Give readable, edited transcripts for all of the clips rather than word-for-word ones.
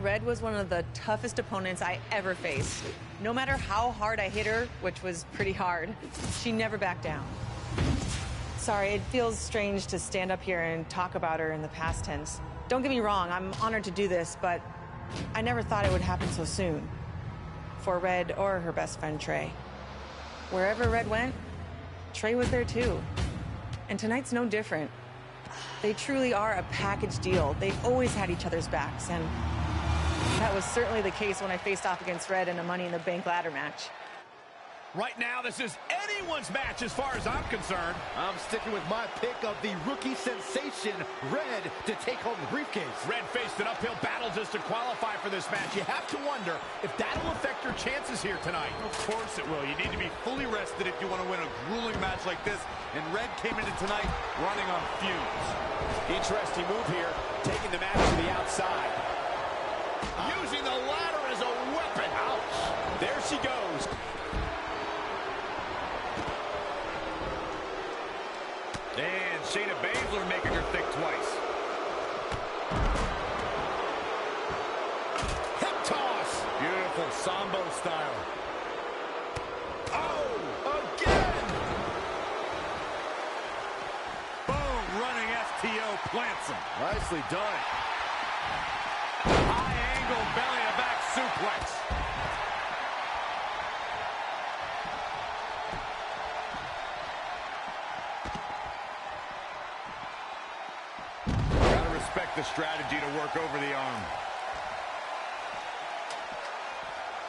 Red was one of the toughest opponents I ever faced. No matter how hard I hit her, which was pretty hard, she never backed down. Sorry, it feels strange to stand up here and talk about her in the past tense. Don't get me wrong, I'm honored to do this, but I never thought it would happen so soon. For Red or her best friend, Trey. Wherever Red went, Trey was there too. And tonight's no different. They truly are a package deal. They've always had each other's backs, and that was certainly the case when I faced off against Red in a Money in the Bank ladder match. Right now, this is anyone's match as far as I'm concerned. I'm sticking with my pick of the rookie sensation, Red, to take home the briefcase. Red faced an uphill battle just to qualify for this match. You have to wonder if that'll affect your chances here tonight. Of course it will. You need to be fully rested if you want to win a grueling match like this. And Red came into tonight running on fumes. Interesting move here, taking the match to the outside. Using the ladder as a weapon. Ouch. There she goes. And Shayna Baszler making her think twice. Hip toss. Beautiful Sambo style. Oh, again. Boom, running FTO plants him. Nicely done. High angle belly to back suplex. Respect the strategy to work over the arm.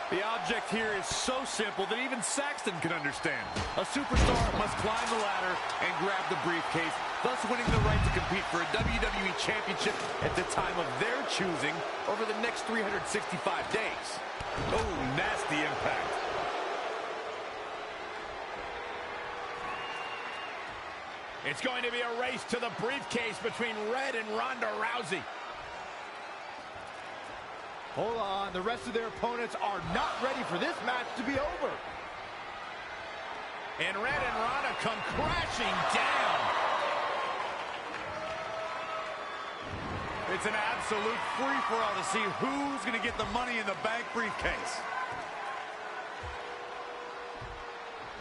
The object here is so simple that even Saxton can understand. A superstar must climb the ladder and grab the briefcase, thus winning the right to compete for a WWE Championship at the time of their choosing over the next 365 days. Oh, nasty impact. It's going to be a race to the briefcase between Red and Ronda Rousey. Hold on, the rest of their opponents are not ready for this match to be over. And Red and Ronda come crashing down. It's an absolute free-for-all to see who's going to get the Money in the Bank briefcase.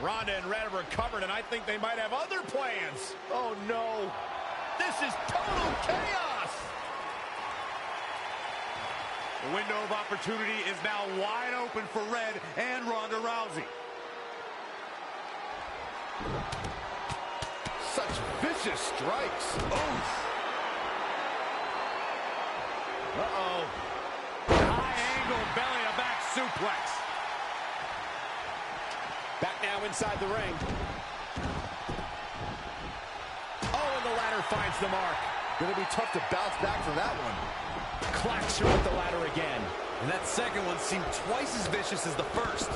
Ronda and Red have recovered, and I think they might have other plans. Oh, no. This is total chaos. The window of opportunity is now wide open for Red and Ronda Rousey. Such vicious strikes. Oof. Uh-oh. High angle belly to back suplex. Back now inside the ring. Oh, and the ladder finds the mark. Gonna be tough to bounce back from that one. Clacks her with the ladder again. And that second one seemed twice as vicious as the first.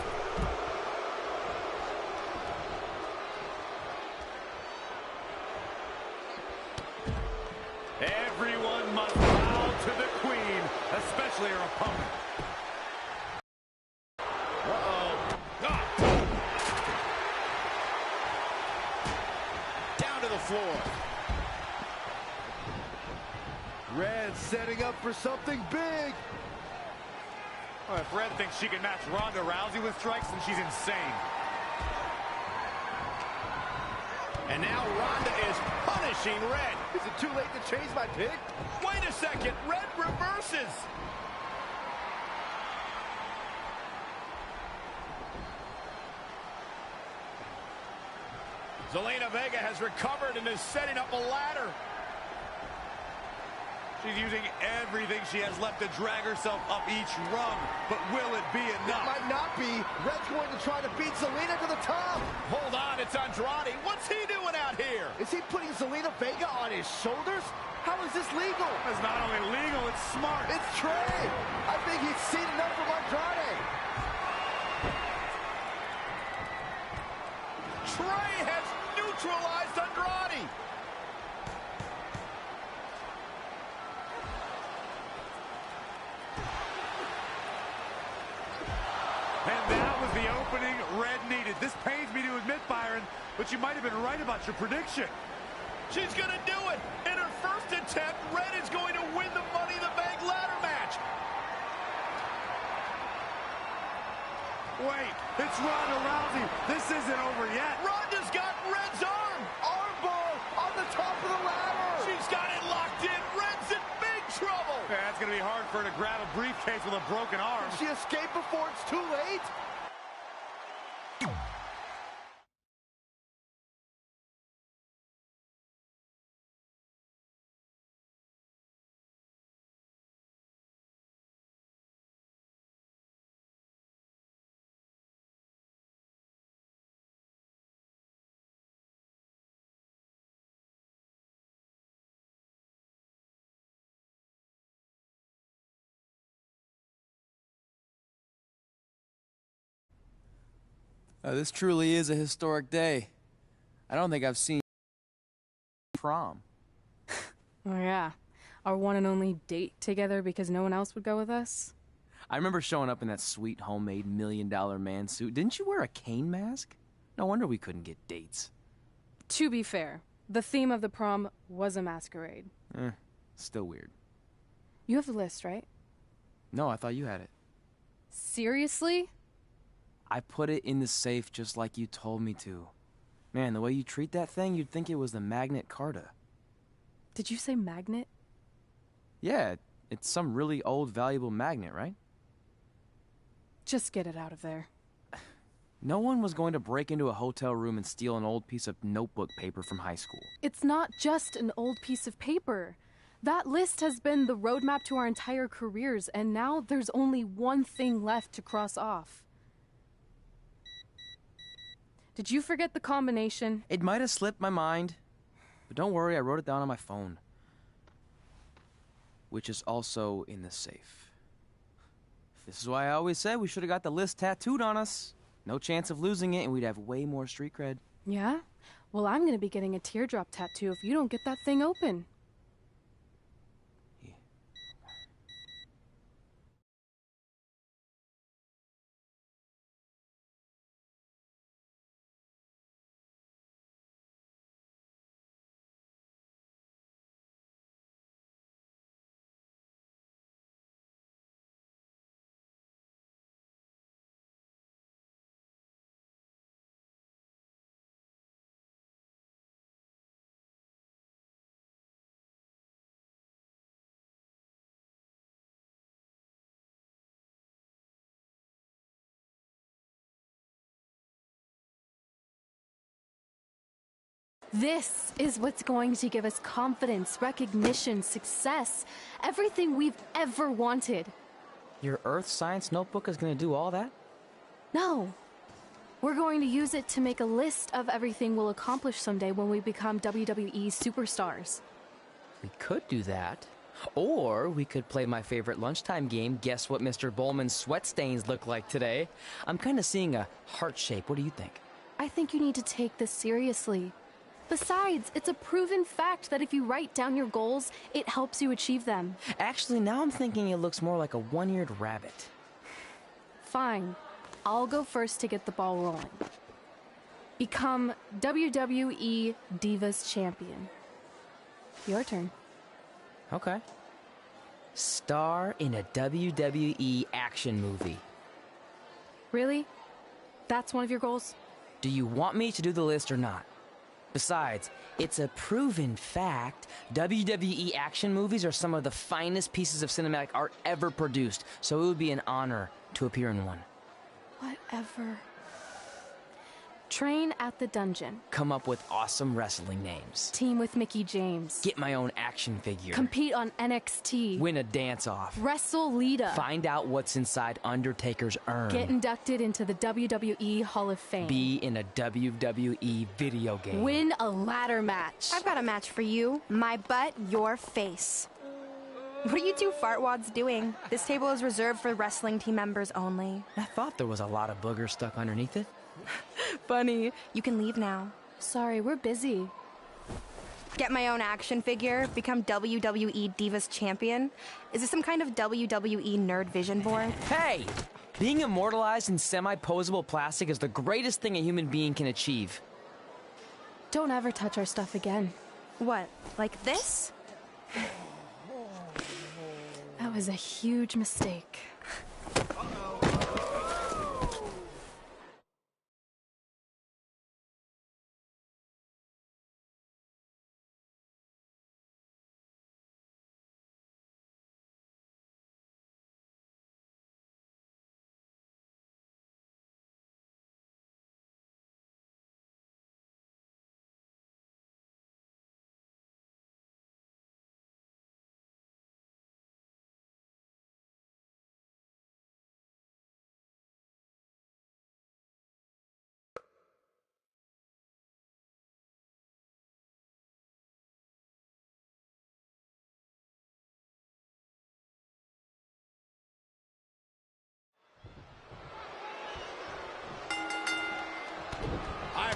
Everyone must bow to the queen, especially her opponent. Uh-oh. Ah. Down to the floor. Red setting up for something big. Well, if Red thinks she can match Ronda Rousey with strikes, then she's insane. And now Ronda is punishing Red. Is it too late to change my pick? Wait a second. Red reverses. Zelina Vega has recovered and is setting up a ladder. She's using everything she has left to drag herself up each rung. But will it be enough? It might not be. Red's going to try to beat Zelina to the top. Hold on, it's Andrade. What's he doing out here? Is he putting Zelina Vega on his shoulders? How is this legal? It's not only legal, it's smart. It's Trey. I think he's seen enough from Andrade. Trey has neutralized Andrade. And that was the opening Red needed. This pains me to admit, Byron, but you might have been right about your prediction. She's going to do it. In her first attempt, Red is going to win the Money in the Bank ladder match. Wait, it's Ronda Rousey. This isn't over yet. Ronda's got Red's arm. Armbar on the top of the ladder. She's got it locked in. Red's in big trouble. Yeah, it's going to be hard for her to grab a briefcase with a broken arm. She escaped before it's too late. This truly is a historic day. I don't think I've seen prom. Oh yeah, our one and only date together because no one else would go with us? I remember showing up in that sweet homemade $1 million man suit. Didn't you wear a cane mask? No wonder we couldn't get dates. To be fair, the theme of the prom was a masquerade. Still weird. You have the list, right? No, I thought you had it. Seriously? I put it in the safe just like you told me to. Man, the way you treat that thing, you'd think it was the Magnet Carta. Did you say magnet? Yeah, it's some really old, valuable magnet, right? Just get it out of there. No one was going to break into a hotel room and steal an old piece of notebook paper from high school. It's not just an old piece of paper. That list has been the roadmap to our entire careers, and now there's only one thing left to cross off. Did you forget the combination? It might have slipped my mind, but don't worry, I wrote it down on my phone. Which is also in the safe. This is why I always said we should have got the list tattooed on us. No chance of losing it, and we'd have way more street cred. Yeah? Well, I'm gonna be getting a teardrop tattoo if you don't get that thing open. This is what's going to give us confidence, recognition, success, everything we've ever wanted. Your Earth Science notebook is going to do all that? No. We're going to use it to make a list of everything we'll accomplish someday when we become WWE superstars. We could do that. Or we could play my favorite lunchtime game, guess what Mr. Bowman's sweat stains look like today. I'm kind of seeing a heart shape. What do you think? I think you need to take this seriously. Besides, it's a proven fact that if you write down your goals, it helps you achieve them. Actually, now I'm thinking it looks more like a one-eared rabbit. Fine. I'll go first to get the ball rolling. Become WWE Divas Champion. Your turn. Okay. Star in a WWE action movie. Really? That's one of your goals? Do you want me to do the list or not? Besides, it's a proven fact, WWE action movies are some of the finest pieces of cinematic art ever produced, so it would be an honor to appear in one. Whatever. Train at the dungeon. Come up with awesome wrestling names. Team with Mickie James. Get my own action figure. Compete on NXT. Win a dance-off. Wrestle Lita. Find out what's inside Undertaker's urn. Get inducted into the WWE Hall of Fame. Be in a WWE video game. Win a ladder match. I've got a match for you. My butt, your face. What are you two fartwads doing? This table is reserved for wrestling team members only. I thought there was a lot of boogers stuck underneath it. Funny. You can leave now. Sorry, we're busy. Get my own action figure, become WWE Divas Champion. Is this some kind of WWE nerd vision board? Hey! Being immortalized in semi-posable plastic is the greatest thing a human being can achieve. Don't ever touch our stuff again. What, like this? That was a huge mistake.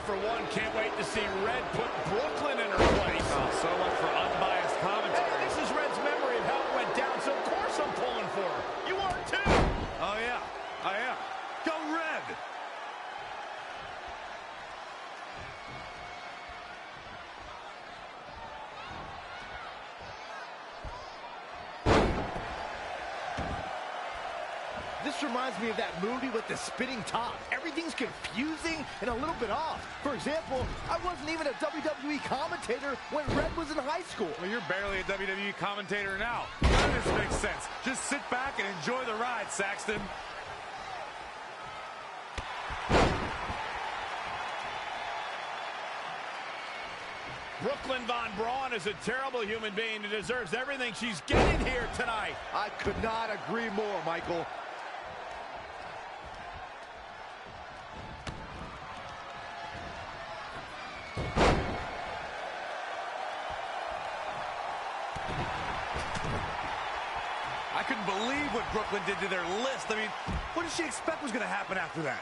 for one, can't wait to see Red put Brooklyn in her place. Oh, so much for unbiased commentary. Hey, this is Red's memory of how it went down, so of course I'm pulling for her. You are too. Oh, yeah, I am. Go Red! This reminds me of that movie with the spinning top. Everything's confusing and a little bit off. For example, I wasn't even a WWE commentator when Red was in high school. Well, you're barely a WWE commentator now. None of this makes sense. Just sit back and enjoy the ride, Saxton. Brooklyn Von Braun is a terrible human being who deserves everything she's getting here tonight. I could not agree more, Michael. I couldn't believe what Brooklyn did to their list. I mean, what did she expect was going to happen after that?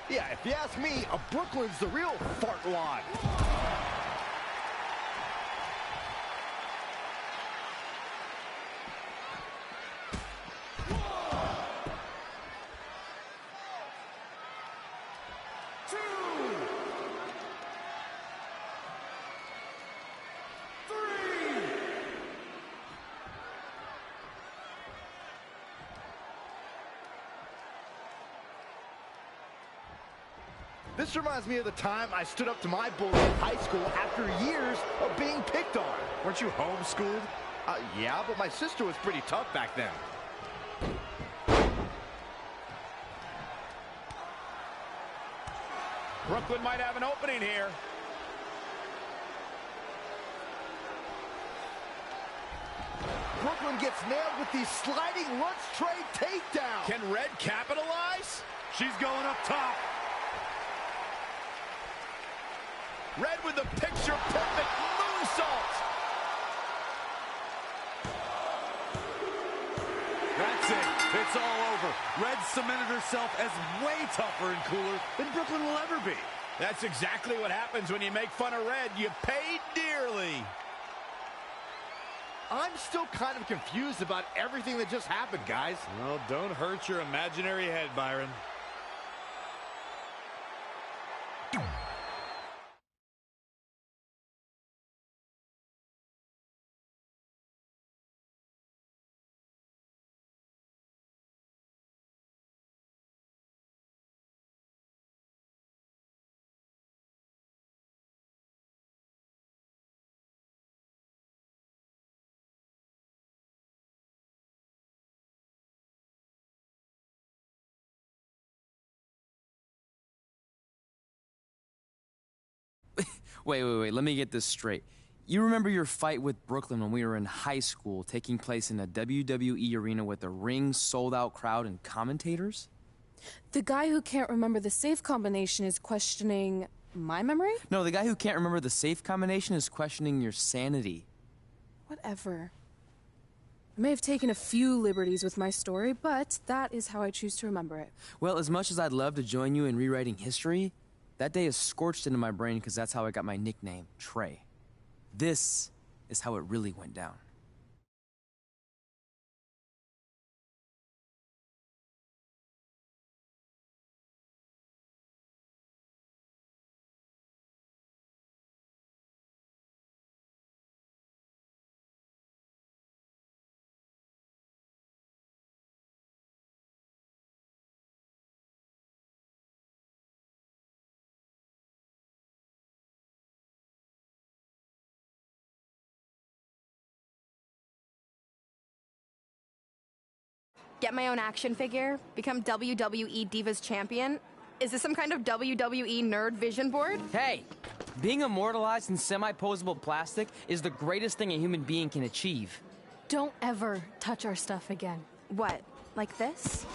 Yeah, if you ask me, Brooklyn's the real fart wad. This reminds me of the time I stood up to my bully in high school after years of being picked on. Weren't you homeschooled? Yeah, but my sister was pretty tough back then. Brooklyn might have an opening here. Brooklyn gets nailed with the sliding lunch tray takedown. Can Red capitalize? She's going up top. Red with the picture-perfect moonsault. That's it. It's all over. Red cemented herself as way tougher and cooler than Brooklyn will ever be. That's exactly what happens when you make fun of Red. You pay dearly. I'm still kind of confused about everything that just happened, guys. Well, don't hurt your imaginary head, Byron. Wait, let me get this straight. You remember your fight with Brooklyn when we were in high school, taking place in a WWE arena with a ring, sold-out crowd, and commentators? The guy who can't remember the safe combination is questioning my memory? No, the guy who can't remember the safe combination is questioning your sanity. Whatever. I may have taken a few liberties with my story, but that is how I choose to remember it. Well, as much as I'd love to join you in rewriting history, that day is scorched into my brain because that's how I got my nickname, Trey. This is how it really went down. Get my own action figure? Become WWE Divas Champion? Is this some kind of WWE nerd vision board? Hey, being immortalized in semi-posable plastic is the greatest thing a human being can achieve. Don't ever touch our stuff again. What, like this?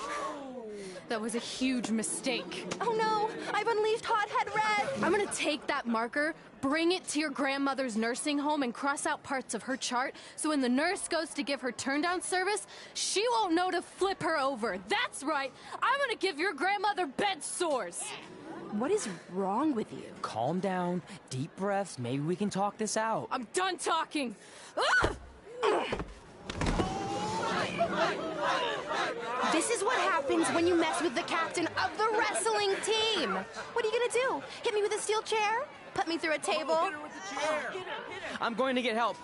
That was a huge mistake. Oh no, I've unleashed Hothead Red! I'm gonna take that marker, bring it to your grandmother's nursing home, and cross out parts of her chart, so when the nurse goes to give her turn-down service, she won't know to flip her over. That's right, I'm gonna give your grandmother bed sores. What is wrong with you? Calm down, deep breaths, maybe we can talk this out. I'm done talking! This is what happens when you mess with the captain of the wrestling team. What are you gonna do? Hit me with a steel chair? Put me through a table? I'm going to get help.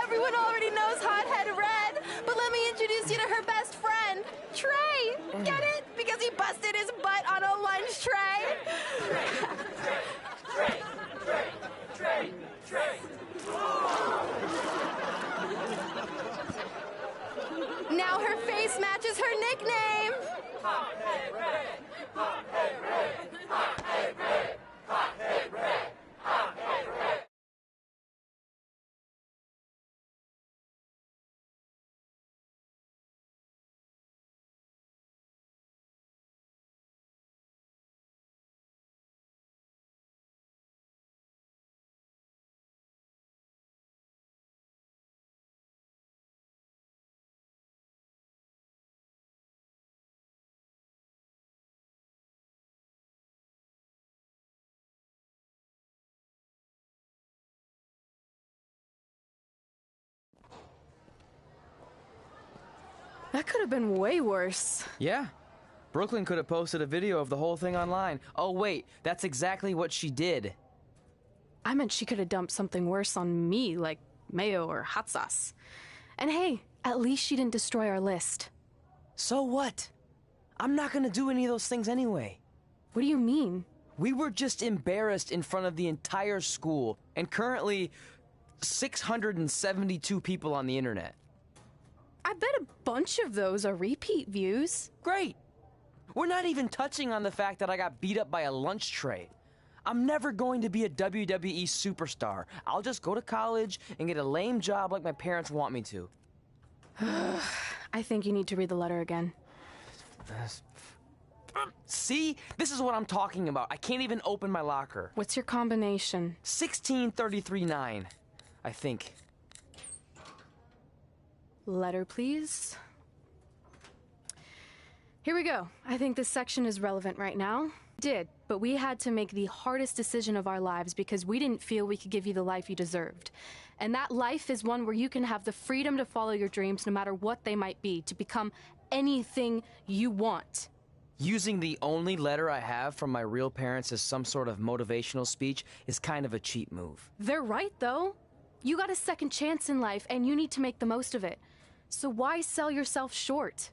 Everyone already knows Hothead Red, but let me introduce you to her best friend, Trey. Get it? Because he busted his butt on a lunch tray. Now her face matches her nickname. That could have been way worse. Yeah. Brooklyn could have posted a video of the whole thing online. Oh, wait, that's exactly what she did. I meant she could have dumped something worse on me, like mayo or hot sauce. And hey, at least she didn't destroy our list. So what? I'm not gonna do any of those things anyway. What do you mean? We were just embarrassed in front of the entire school, and currently 672 people on the internet. I bet a bunch of those are repeat views. Great. We're not even touching on the fact that I got beat up by a lunch tray. I'm never going to be a WWE superstar. I'll just go to college and get a lame job like my parents want me to. I think you need to read the letter again. See? This is what I'm talking about. I can't even open my locker. What's your combination? 1633-9, I think. Letter, please. Here we go. I think this section is relevant right now. Did, but we had to make the hardest decision of our lives because we didn't feel we could give you the life you deserved. And that life is one where you can have the freedom to follow your dreams no matter what they might be, to become anything you want. Using the only letter I have from my real parents as some sort of motivational speech is kind of a cheap move. They're right, though. You got a second chance in life, and you need to make the most of it. So why sell yourself short?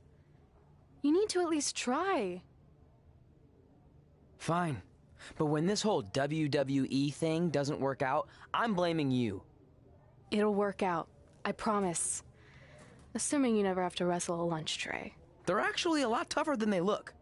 You need to at least try. Fine. But when this whole WWE thing doesn't work out, I'm blaming you. It'll work out. I promise. Assuming you never have to wrestle a lunch tray. They're actually a lot tougher than they look.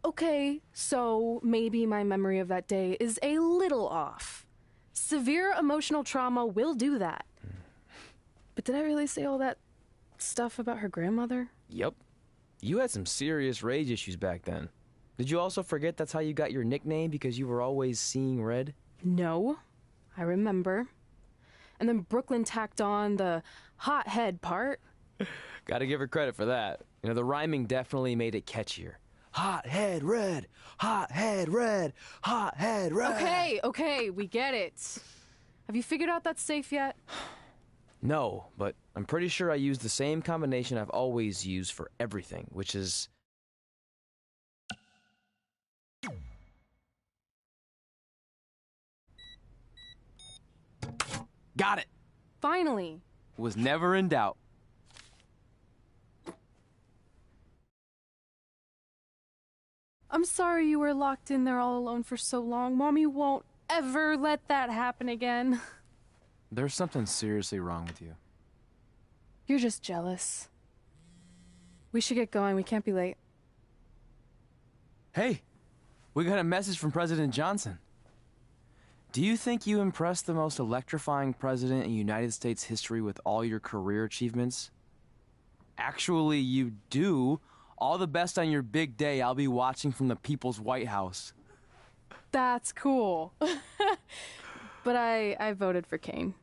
Okay, so maybe my memory of that day is a little off. Severe emotional trauma will do that. But did I really say all that stuff about her grandmother? Yep. You had some serious rage issues back then. Did you also forget that's how you got your nickname because you were always seeing red? No, I remember. And then Brooklyn tacked on the hot head part. Gotta give her credit for that. You know, the rhyming definitely made it catchier. Hot head red, hot head red, hot head red. Okay, we get it. Have you figured out that's safe yet? No, but I'm pretty sure I used the same combination I've always used for everything, which is... Got it! Finally. Was never in doubt. I'm sorry you were locked in there all alone for so long. Mommy won't ever let that happen again. There's something seriously wrong with you. You're just jealous. We should get going. We can't be late. Hey, we got a message from President Johnson. Do you think you impressed the most electrifying president in United States history with all your career achievements? Actually, you do. All the best on your big day. I'll be watching from the People's White House. That's cool. But I voted for Kane.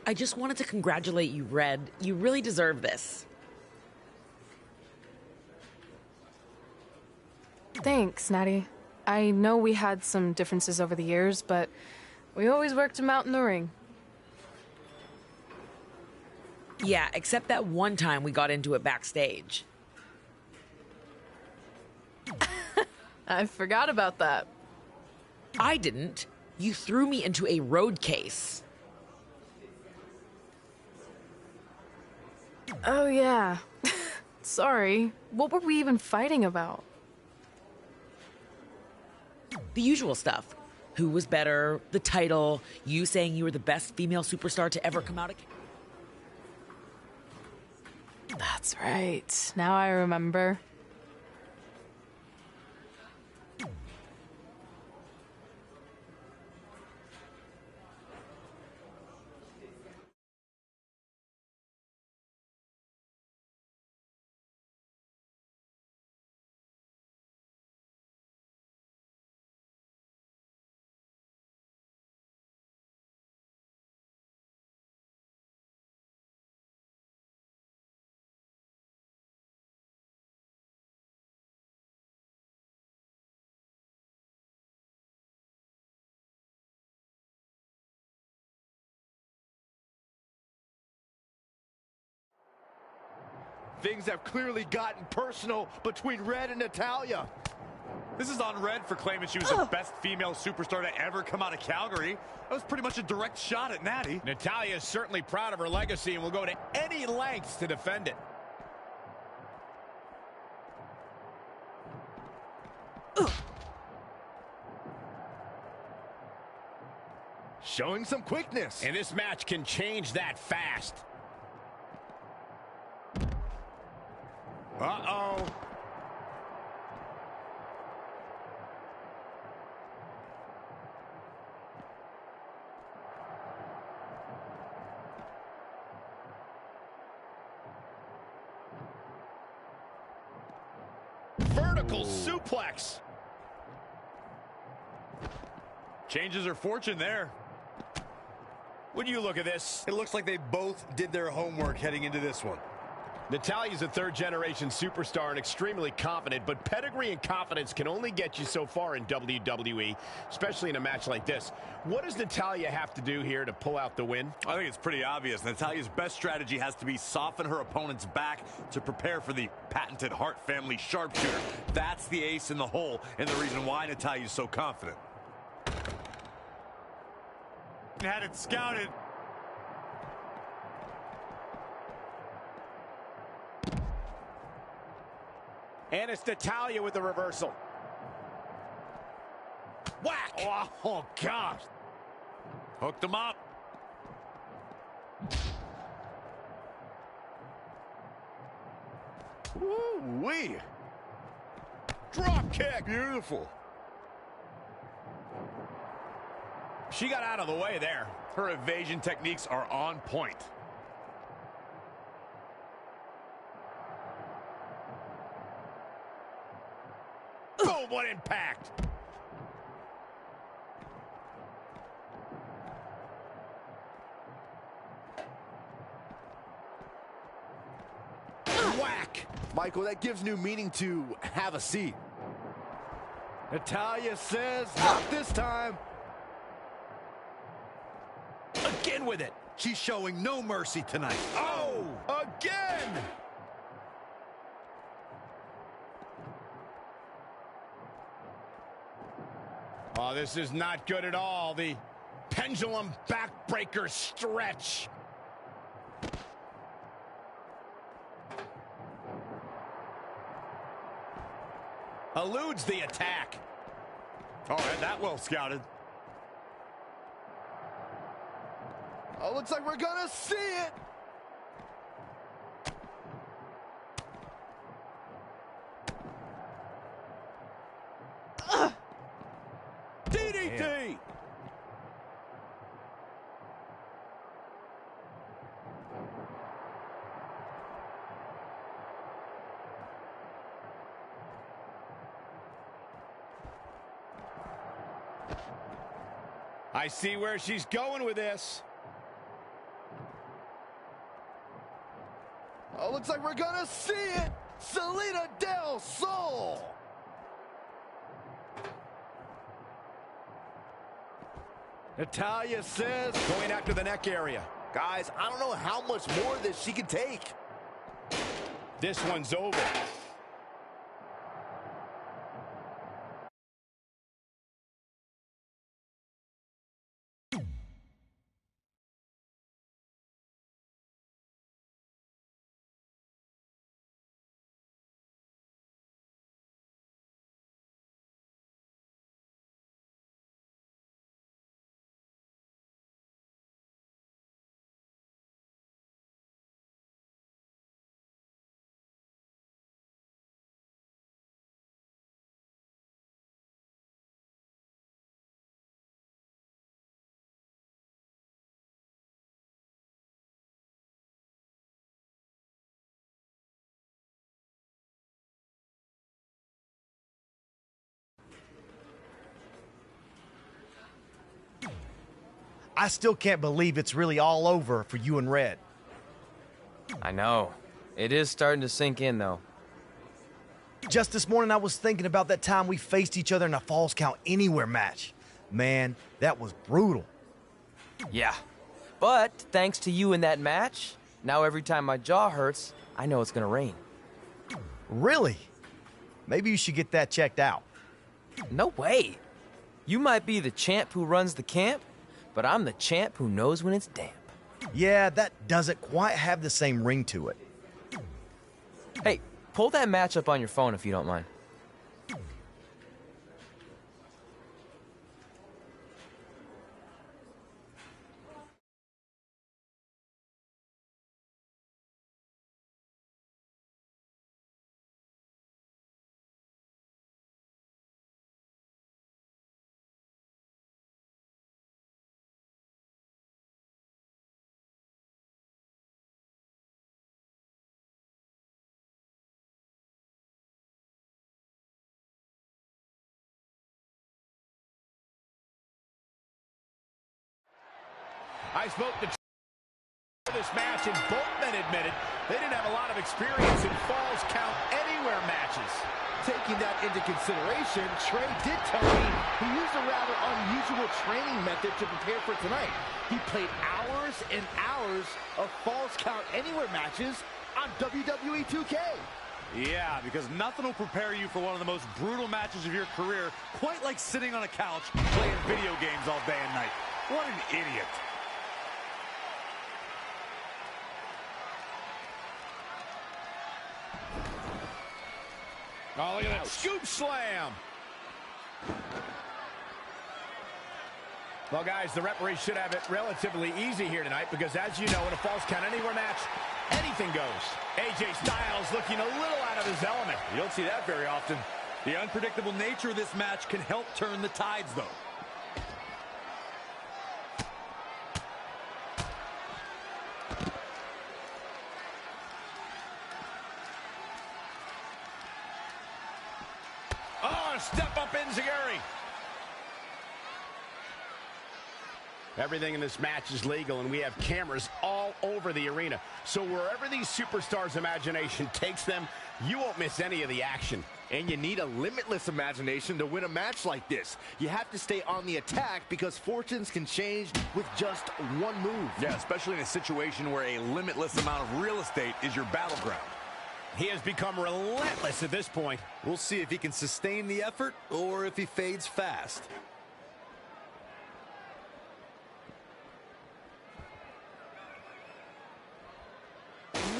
I just wanted to congratulate you, Red. You really deserve this. Thanks, Natty. I know we had some differences over the years, but we always worked them out in the ring. Yeah, except that one time we got into it backstage. I forgot about that. I didn't. You threw me into a road case. Oh, yeah. Sorry. What were we even fighting about? The usual stuff. Who was better, the title, you saying you were the best female superstar to ever come out of... That's right. Now I remember. Things have clearly gotten personal between Red and Natalya. This is on Red for claiming she was the best female superstar to ever come out of Calgary. That was pretty much a direct shot at Natty. Natalya is certainly proud of her legacy and will go to any lengths to defend it. Showing some quickness. And this match can change that fast. Uh-oh. Vertical suplex. Changes her fortune there. When you look at this, It looks like they both did their homework heading into this one. Natalya's a third-generation superstar and extremely confident, but pedigree and confidence can only get you so far in WWE, especially in a match like this. What does Natalya have to do here to pull out the win? I think it's pretty obvious. Natalya's best strategy has to be soften her opponent's back to prepare for the patented Hart family sharpshooter. That's the ace in the hole and the reason why Natalya's so confident. Had it scouted. And it's Natalya with the reversal. Whack! Oh, gosh. Hooked him up. Woo-wee. Drop kick. Beautiful. She got out of the way there. Her evasion techniques are on point. what impact! Whack! Michael, that gives new meaning to have a seat. Natalya says, not this time. Again with it. She's showing no mercy tonight. Oh, again! Oh, this is not good at all. The pendulum backbreaker stretch. Eludes the attack. All right, that well scouted. Oh, looks like we're gonna see it. DDT! I see where she's going with this. Oh, looks like we're gonna see it. Selena Del Sol. Natalya says, Going after the neck area. guys, I don't know how much more of this she can take. This one's over. I still can't believe it's really all over for you and Red. I know. It is starting to sink in, though. Just this morning, I was thinking about that time we faced each other in a Falls Count Anywhere match. Man, that was brutal. Yeah. But thanks to you in that match, now every time my jaw hurts, I know it's gonna rain. Really? Maybe you should get that checked out. No way. You might be the champ who runs the camp, but I'm the champ who knows when it's damp. Yeah, that doesn't quite have the same ring to it. Hey, pull that match up on your phone if you don't mind. I spoke to this match, and both men admitted they didn't have a lot of experience in Falls Count Anywhere matches. Taking that into consideration, Trey did tell me he used a rather unusual training method to prepare for tonight. He played hours and hours of Falls Count Anywhere matches on WWE2K. Yeah, because nothing will prepare you for one of the most brutal matches of your career, quite like sitting on a couch playing video games all day and night. What an idiot. Oh, look at that scoop slam. Well, guys, the referee should have it relatively easy here tonight because, as you know, in a Falls Count Anywhere match, anything goes. AJ Styles looking a little out of his element. You don't see that very often. The unpredictable nature of this match can help turn the tides, though. Oh, step Enziguri. Everything in this match is legal, and we have cameras all over the arena. So wherever these superstars' imagination takes them, you won't miss any of the action. And you need a limitless imagination to win a match like this. You have to stay on the attack because fortunes can change with just one move. Yeah, especially in a situation where a limitless amount of real estate is your battleground. He has become relentless at this point. We'll see if he can sustain the effort or if he fades fast.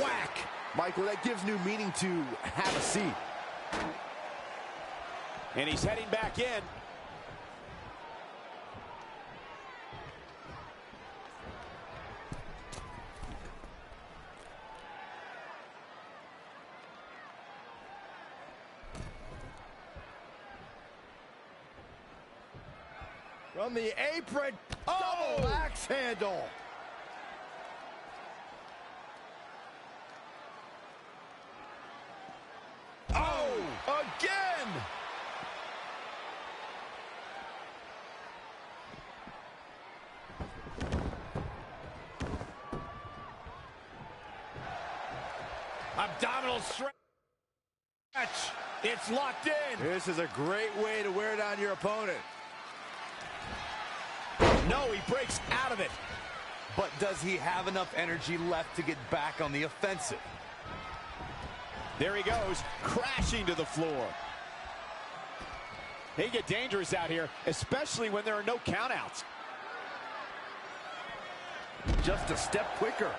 Whack! Michael, that gives new meaning to have a seat. And he's heading back in. From the apron, double axe handle. Oh, again! Abdominal stretch. It's locked in. This is a great way to wear down your opponent. No, he breaks out of it. But does he have enough energy left to get back on the offensive? There he goes, crashing to the floor. They get dangerous out here, especially when there are no countouts. Just a step quicker.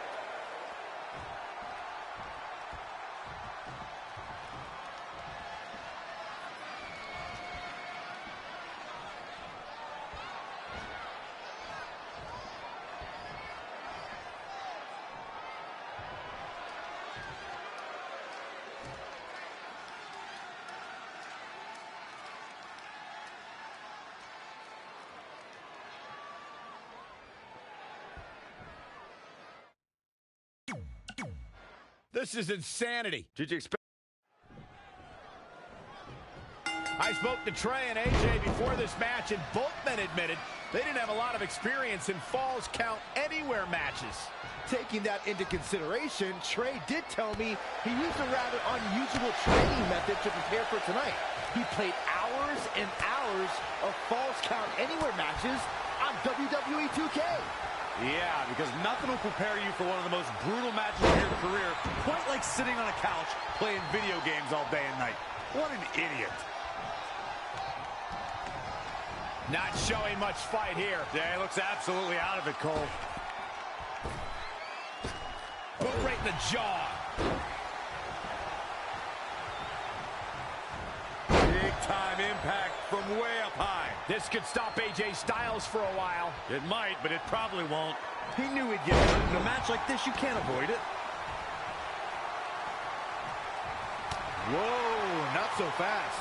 This is insanity. Did you expect? I spoke to Trey and AJ before this match, and both men admitted they didn't have a lot of experience in Falls Count Anywhere matches. Taking that into consideration, Trey did tell me he used a rather unusual training method to prepare for tonight. He played hours and hours of Falls Count Anywhere matches on WWE2K. Yeah, because nothing will prepare you for one of the most brutal matches of your career, quite like sitting on a couch playing video games all day and night. What an idiot. Not showing much fight here. Yeah, he looks absolutely out of it, Cole. Boot right in the jaw. Big time impact from way up high. This could stop AJ Styles for a while. It might, but it probably won't. He knew he'd get hurt. In a match like this, you can't avoid it. Whoa, not so fast.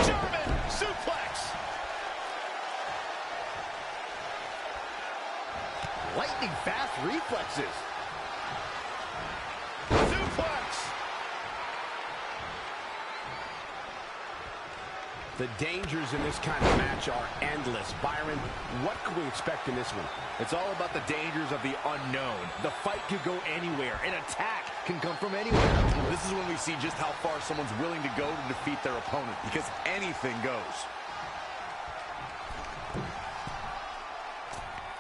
German suplex. Lightning fast reflexes. Suplex. The dangers in this kind of match are endless. Byron, what can we expect in this one? It's all about the dangers of the unknown. The fight could go anywhere. An attack can come from anywhere. This is when we see just how far someone's willing to go to defeat their opponent, because anything goes.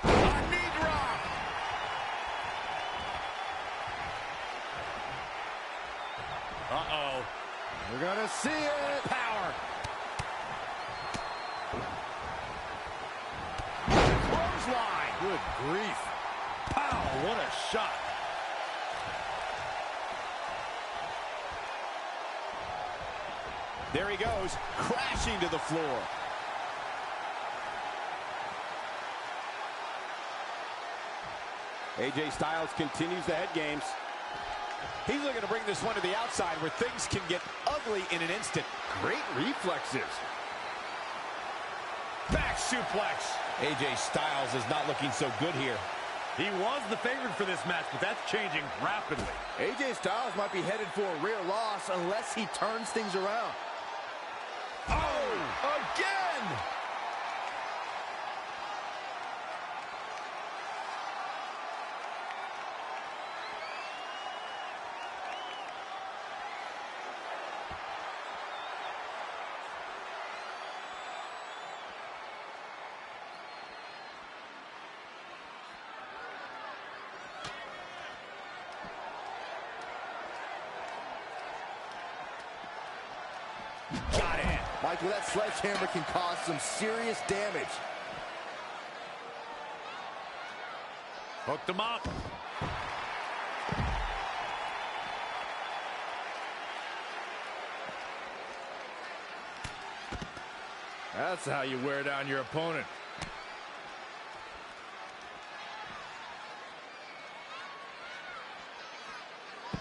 A knee drop. Uh-oh. We're gonna see it. Power. Clothesline. Good grief. Pow, what a shot. There he goes, crashing to the floor. AJ Styles continues the head games. He's looking to bring this one to the outside where things can get ugly in an instant. Great reflexes. Back suplex. AJ Styles is not looking so good here. He was the favorite for this match, but that's changing rapidly. AJ Styles might be headed for a rear loss unless he turns things around. Oh, again! Got it. Michael, that sledgehammer can cause some serious damage. Hooked him up. That's how you wear down your opponent.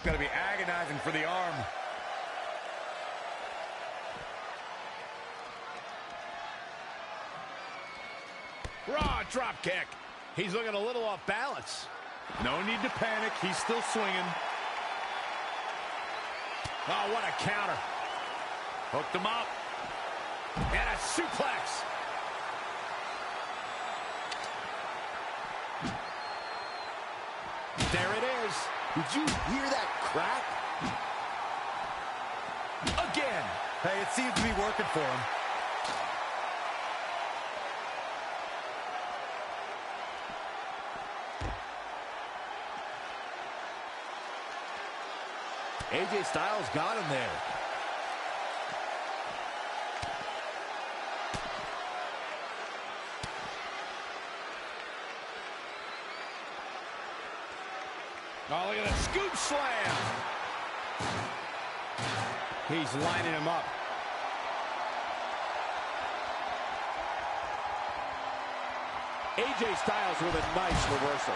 Got to be agonizing for the arm. Raw drop kick. He's looking a little off balance. No need to panic. He's still swinging. Oh, what a counter. Hooked him up. And a suplex. There it is. Did you hear that crack? Again. Hey, it seems to be working for him. AJ Styles got him there. Oh, look at that scoop slam. He's lining him up. AJ Styles with a nice reversal.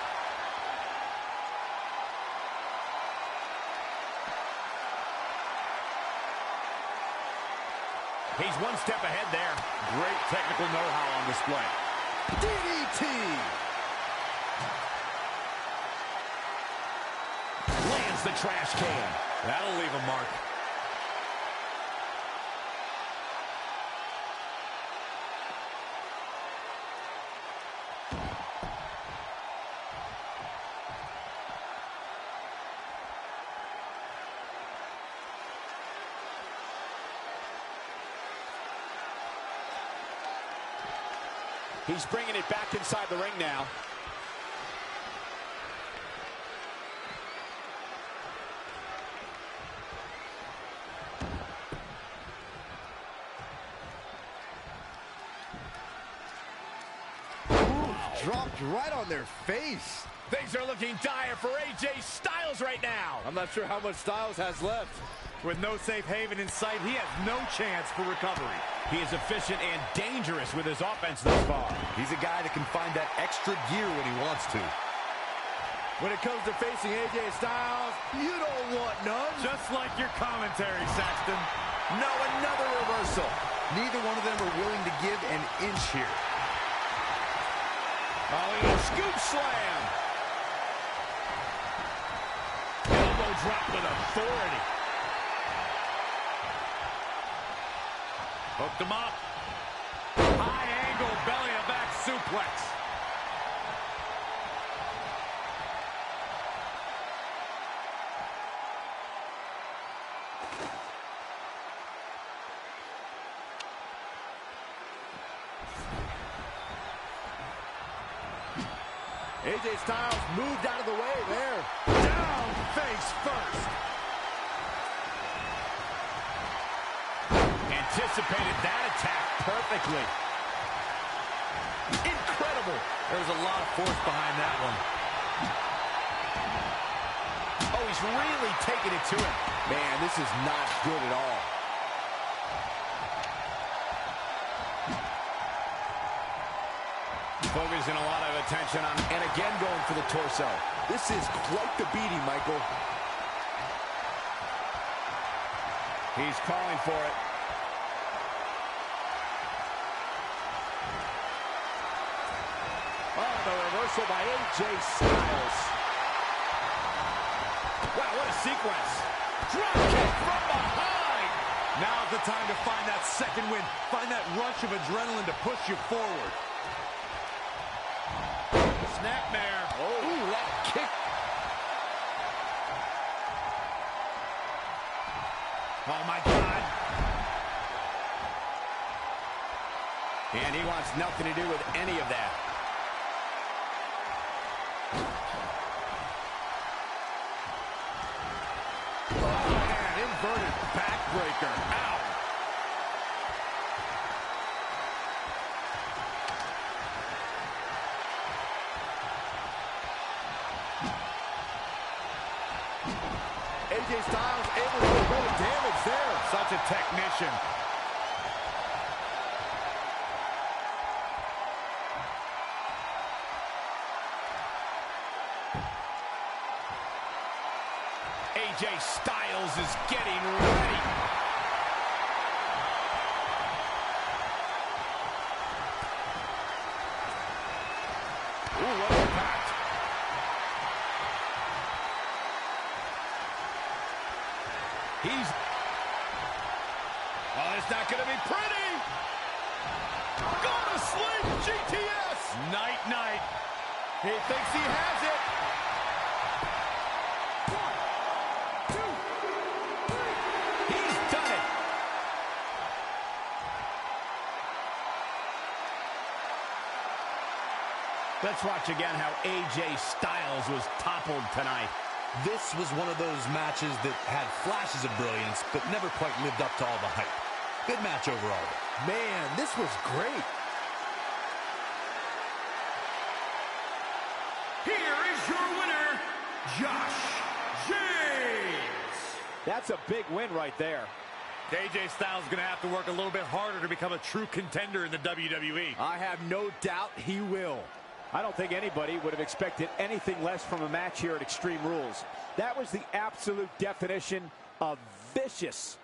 He's one step ahead there. Great technical know-how on display. DDT! Lands the trash can. That'll leave a mark. He's bringing it back inside the ring now. Dropped right on their face. Things are looking dire for AJ Styles right now. I'm not sure how much Styles has left. With no safe haven in sight, he has no chance for recovery. He is efficient and dangerous with his offense thus far. He's a guy that can find that extra gear when he wants to. When it comes to facing AJ Styles, you don't want none. Just like your commentary, Saxton. No, another reversal. Neither one of them are willing to give an inch here. Oh, look at a scoop slam. Elbow drop with authority. Hooked him up. High angle belly-to-back suplex. AJ Styles moved out of the way there. Down face first. Anticipated that attack perfectly. Incredible. There's a lot of force behind that one. Oh, he's really taking it to him. Man, this is not good at all. Focusing a lot of attention on, and again going for the torso. This is quite the beating, Michael. He's calling for it. Oh, the reversal by AJ Styles. Wow, what a sequence. Drop kick from behind. Now's the time to find that second win. Find that rush of adrenaline to push you forward. Snapmare. Oh, ooh, that kick. Oh, my God. And he wants nothing to do with any of that. Oh, man, inverted backbreaker. Ow. AJ Styles able to do a bit of damage there. Such a technician. AJ Styles is getting ready. Ooh, what impact. Oh, it's not going to be pretty. Go to sleep, GTS. Night, night. He thinks he has it. 1, 2, 3. He's done it. Let's watch again how AJ Styles was toppled tonight. This was one of those matches that had flashes of brilliance, but never quite lived up to all the hype. Good match overall. Man, this was great. Here is your winner, Josh James. That's a big win right there. AJ Styles is going to have to work a little bit harder to become a true contender in the WWE. I have no doubt he will. I don't think anybody would have expected anything less from a match here at Extreme Rules. That was the absolute definition of vicious.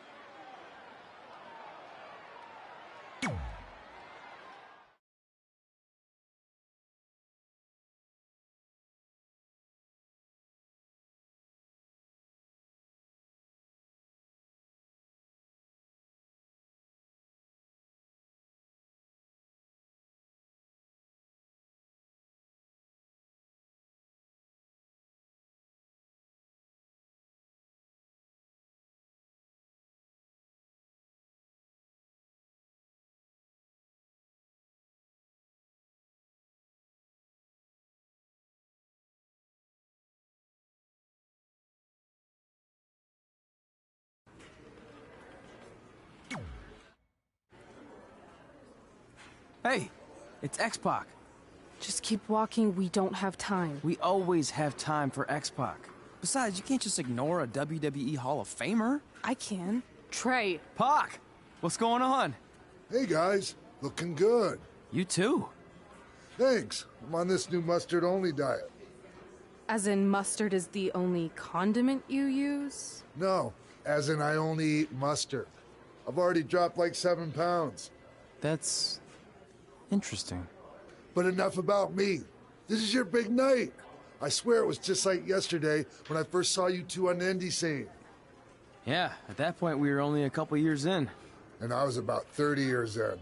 Hey, it's X-Pac. Just keep walking, we don't have time. We always have time for X-Pac. Besides, you can't just ignore a WWE Hall of Famer. I can. Trey. Pac, what's going on? Hey guys, looking good. You too. Thanks. I'm on this new mustard-only diet. As in mustard is the only condiment you use? No, as in I only eat mustard. I've already dropped like 7 pounds. That's interesting. But enough about me. This is your big night. I swear it was just like yesterday when I first saw you two on the indie scene. Yeah, at that point we were only a couple years in. And I was about 30 years in.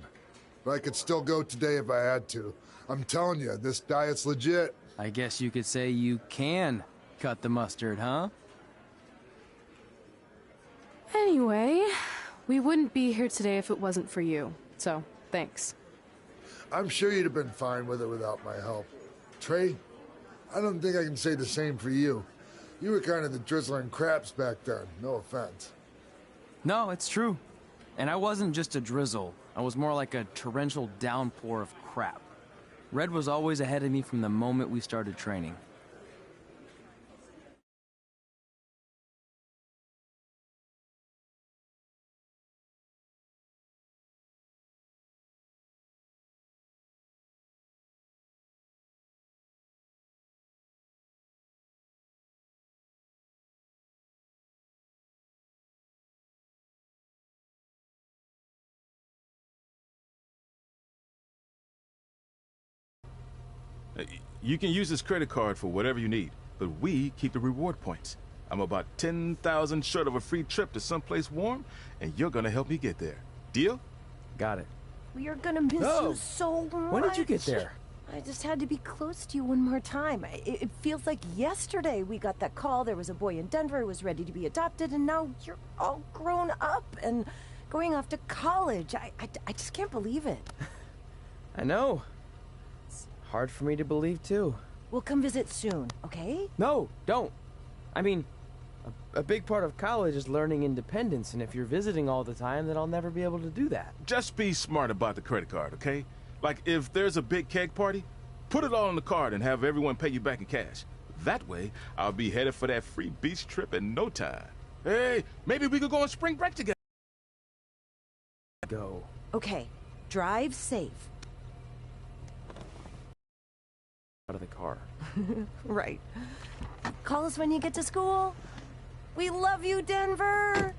But I could still go today if I had to. I'm telling you, this diet's legit. I guess you could say you can cut the mustard, huh? Anyway, we wouldn't be here today if it wasn't for you. So, thanks. I'm sure you'd have been fine with it without my help. Trey, I don't think I can say the same for you. You were kind of the drizzling craps back then, no offense. No, it's true. And I wasn't just a drizzle. I was more like a torrential downpour of crap. Red was always ahead of me from the moment we started training. You can use this credit card for whatever you need, but we keep the reward points. I'm about 10,000 short of a free trip to someplace warm, and you're gonna help me get there. Deal? Got it. We are gonna miss you so much. When did you get there? I just had to be close to you one more time. It feels like yesterday we got that call. There was a boy in Denver who was ready to be adopted, and now you're all grown up and going off to college. I just can't believe it. I know. It's hard for me to believe, too. We'll come visit soon, okay? No, don't. I mean, a big part of college is learning independence, and if you're visiting all the time, then I'll never be able to do that. Just be smart about the credit card, okay? Like, if there's a big keg party, put it all on the card and have everyone pay you back in cash. That way, I'll be headed for that free beach trip in no time. Hey, maybe we could go on spring break together. Go. Okay, drive safe. Out of the car. Right. Call us when you get to school. We love you, Denver!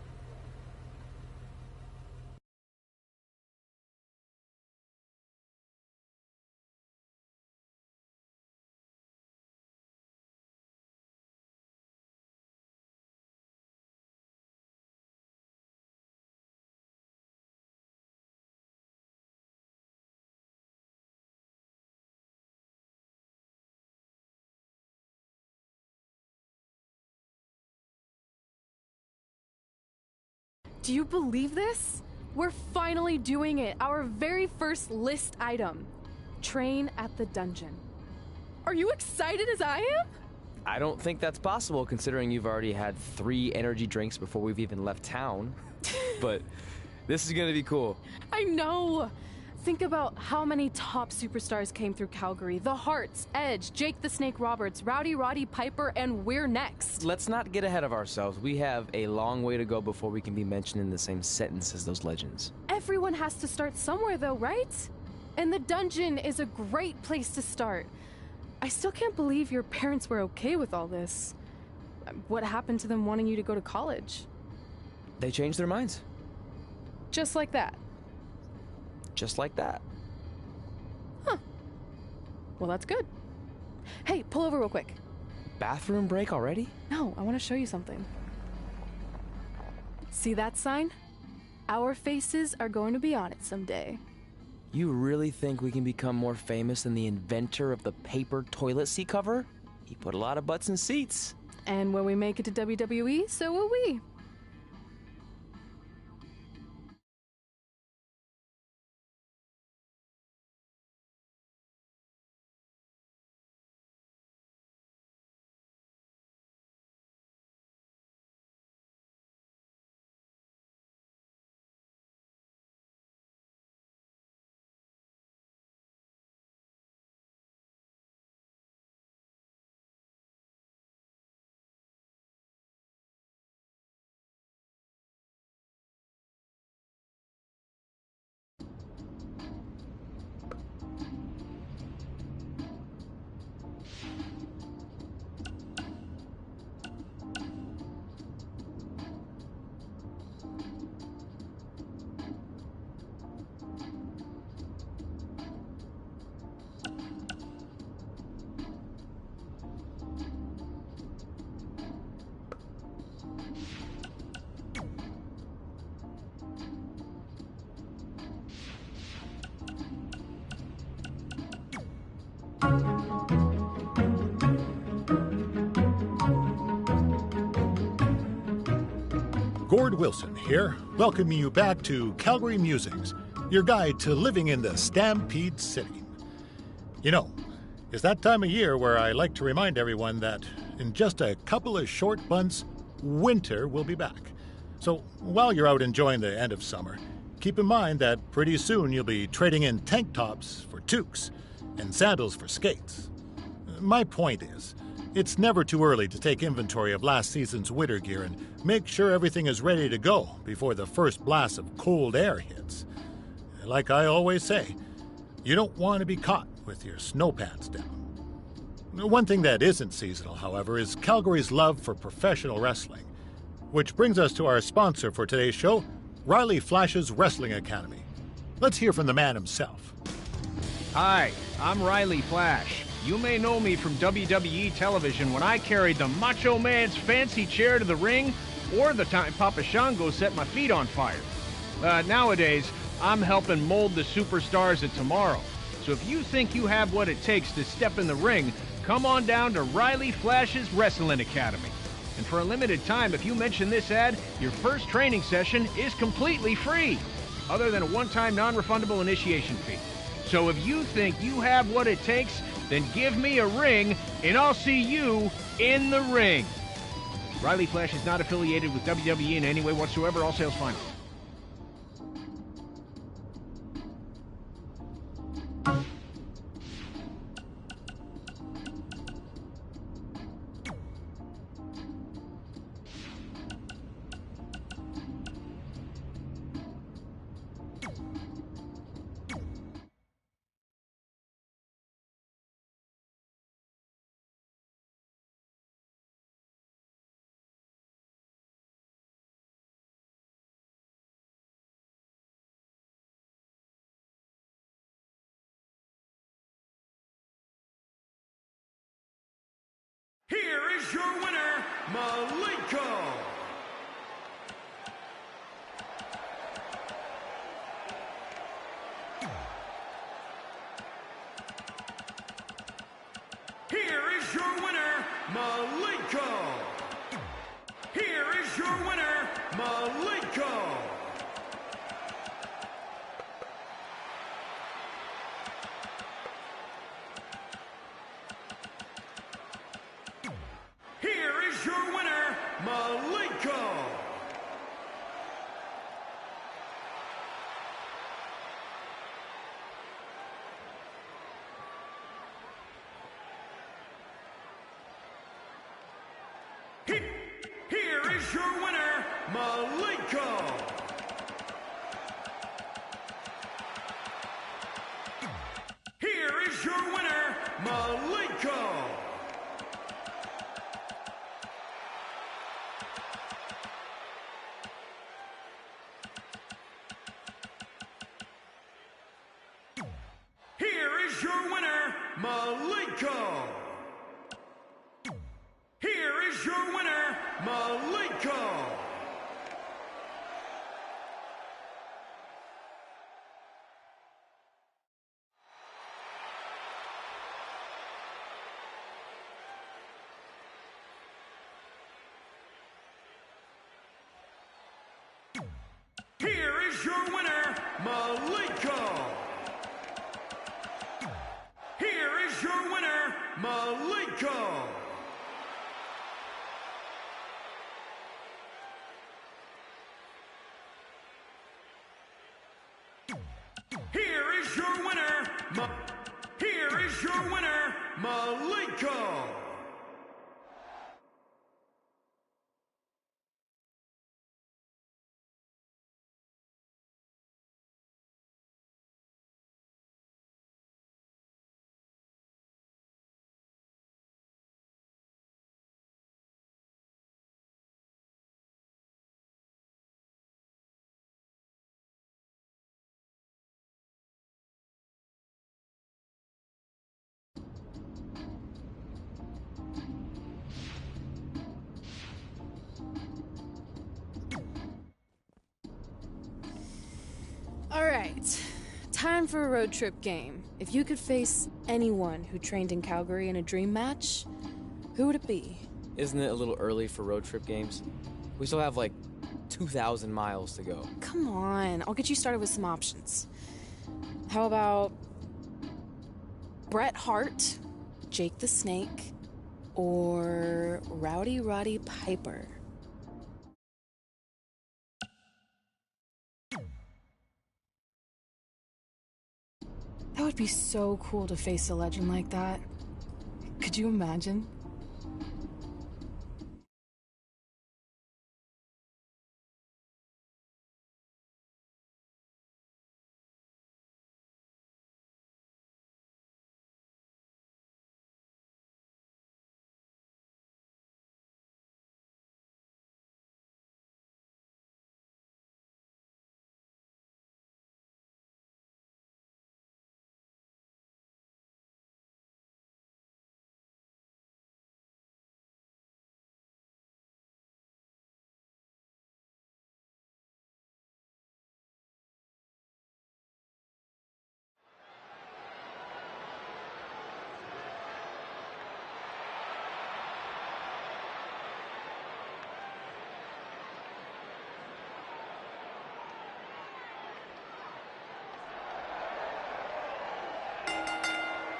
Do you believe this? We're finally doing it. Our very first list item. Train at the dungeon. Are you excited as I am? I don't think that's possible, considering you've already had 3 energy drinks before we've even left town. But this is gonna be cool. I know. Think about how many top superstars came through Calgary. The Hearts, Edge, Jake the Snake Roberts, Rowdy Roddy Piper, and we're next. Let's not get ahead of ourselves. We have a long way to go before we can be mentioned in the same sentence as those legends. Everyone has to start somewhere though, right? And the dungeon is a great place to start. I still can't believe your parents were okay with all this. What happened to them wanting you to go to college? They changed their minds. Just like that. Just like that. Huh. Well, that's good. Hey, pull over real quick. Bathroom break already? No, I want to show you something. See that sign? Our faces are going to be on it someday. You really think we can become more famous than the inventor of the paper toilet seat cover? He put a lot of butts in seats. And when we make it to WWE, so will we. Gord Wilson here, welcoming you back to Calgary Musings, your guide to living in the Stampede City. You know, it's that time of year where I like to remind everyone that in just a couple of short months, winter will be back. So while you're out enjoying the end of summer, keep in mind that pretty soon you'll be trading in tank tops for toques and sandals for skates. My point is, it's never too early to take inventory of last season's winter gear and make sure everything is ready to go before the first blast of cold air hits. Like I always say, you don't want to be caught with your snow pants down. One thing that isn't seasonal, however, is Calgary's love for professional wrestling. Which brings us to our sponsor for today's show, Riley Flash's Wrestling Academy. Let's hear from the man himself. Hi, I'm Riley Flash. You may know me from WWE television when I carried the Macho Man's fancy chair to the ring, or the time Papa Shango set my feet on fire. Nowadays, I'm helping mold the superstars of tomorrow. So if you think you have what it takes to step in the ring, come on down to Riley Flash's Wrestling Academy. And for a limited time, if you mention this ad, your first training session is completely free, other than a one-time non-refundable initiation fee. So if you think you have what it takes, then give me a ring, and I'll see you in the ring. Riley Flash is not affiliated with WWE in any way whatsoever. All sales final. Here is your winner, Malenko. Here is your winner, Malenko. Here is your winner, Malenko. Here is your winner, Malenko. Here is your winner, Malenko. Here is your winner, Malenko. Here is your winner, Malenko. Here is your winner, Malenko. Here is your winner, Malenko. Here is your winner, Malenko. Here is your winner, Here is your winner, Malenko. Alright, time for a road trip game. If you could face anyone who trained in Calgary in a dream match, who would it be? Isn't it a little early for road trip games? We still have like 2,000 miles to go. Come on, I'll get you started with some options. How about Bret Hart, Jake the Snake, or Rowdy Roddy Piper? That would be so cool to face a legend like that. Could you imagine?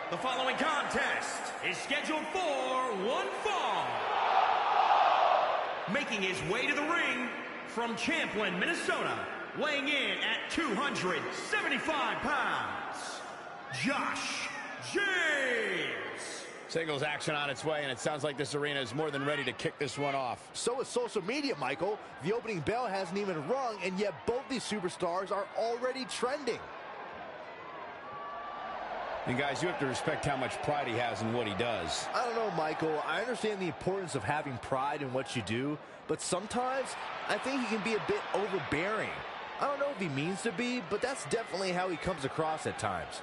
The following contest is scheduled for one fall. Making his way to the ring from Champlin, Minnesota, weighing in at 275 pounds, Josh James. Singles action on its way, and it sounds like this arena is more than ready to kick this one off. So is social media, Michael. The opening bell hasn't even rung, and yet both these superstars are already trending. And guys, you have to respect how much pride he has in what he does. I don't know, Michael. I understand the importance of having pride in what you do, but sometimes I think he can be a bit overbearing. I don't know if he means to be, but that's definitely how he comes across at times.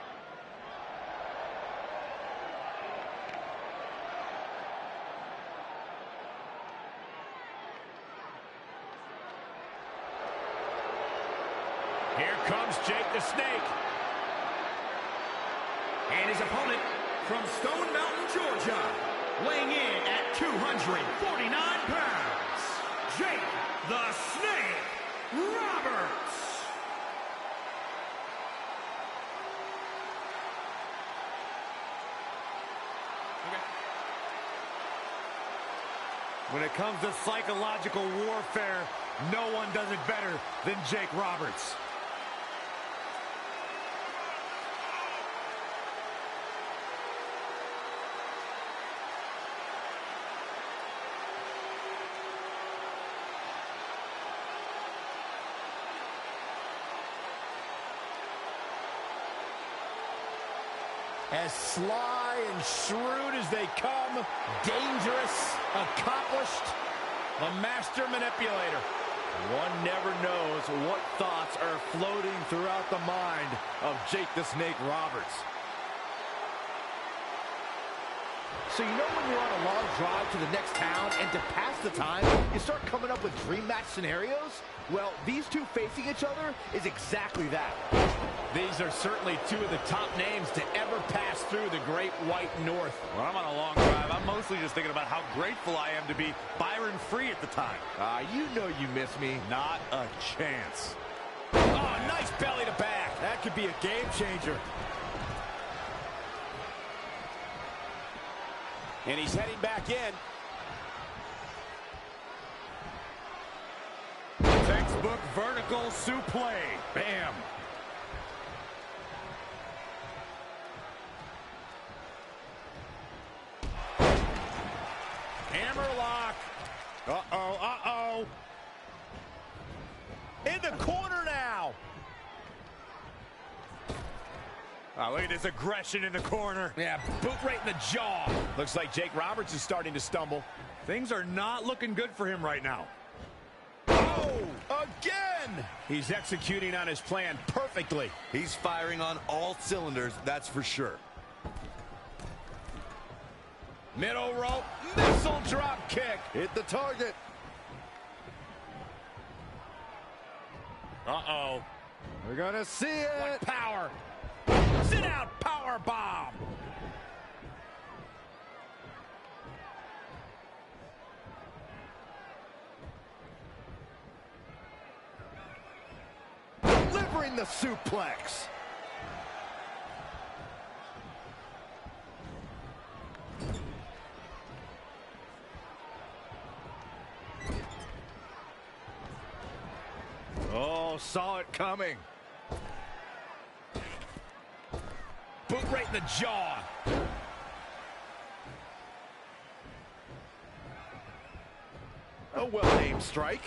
Here comes Jake the Snake. And his opponent from Stone Mountain, Georgia, weighing in at 249 pounds, Jake the Snake Roberts. When it comes to psychological warfare, no one does it better than Jake Roberts. As sly and shrewd as they come, dangerous, accomplished, a master manipulator. One never knows what thoughts are floating throughout the mind of Jake the Snake Roberts. So you know when you're on a long drive to the next town and to pass the time, you start coming up with dream match scenarios? Well, these two facing each other is exactly that. These are certainly two of the top names to ever pass through the Great White North. When I'm on a long drive, I'm mostly just thinking about how grateful I am to be Byron Free at the time. You know you miss me. Not a chance. Oh, nice belly to back. That could be a game changer. And he's heading back in. Textbook vertical suplex. Bam. Hammerlock. Uh-oh, uh-oh. In the corner now. Oh, look at this aggression in the corner. Yeah, boot right in the jaw. Looks like Jake Roberts is starting to stumble. Things are not looking good for him right now. Oh, again! He's executing on his plan perfectly. He's firing on all cylinders, that's for sure. Middle rope, missile drop kick. Hit the target. Uh-oh. We're gonna see it. What power. Sit out power bomb. Delivering the suplex. Oh, saw it coming. Boot right in the jaw. A well-aimed strike.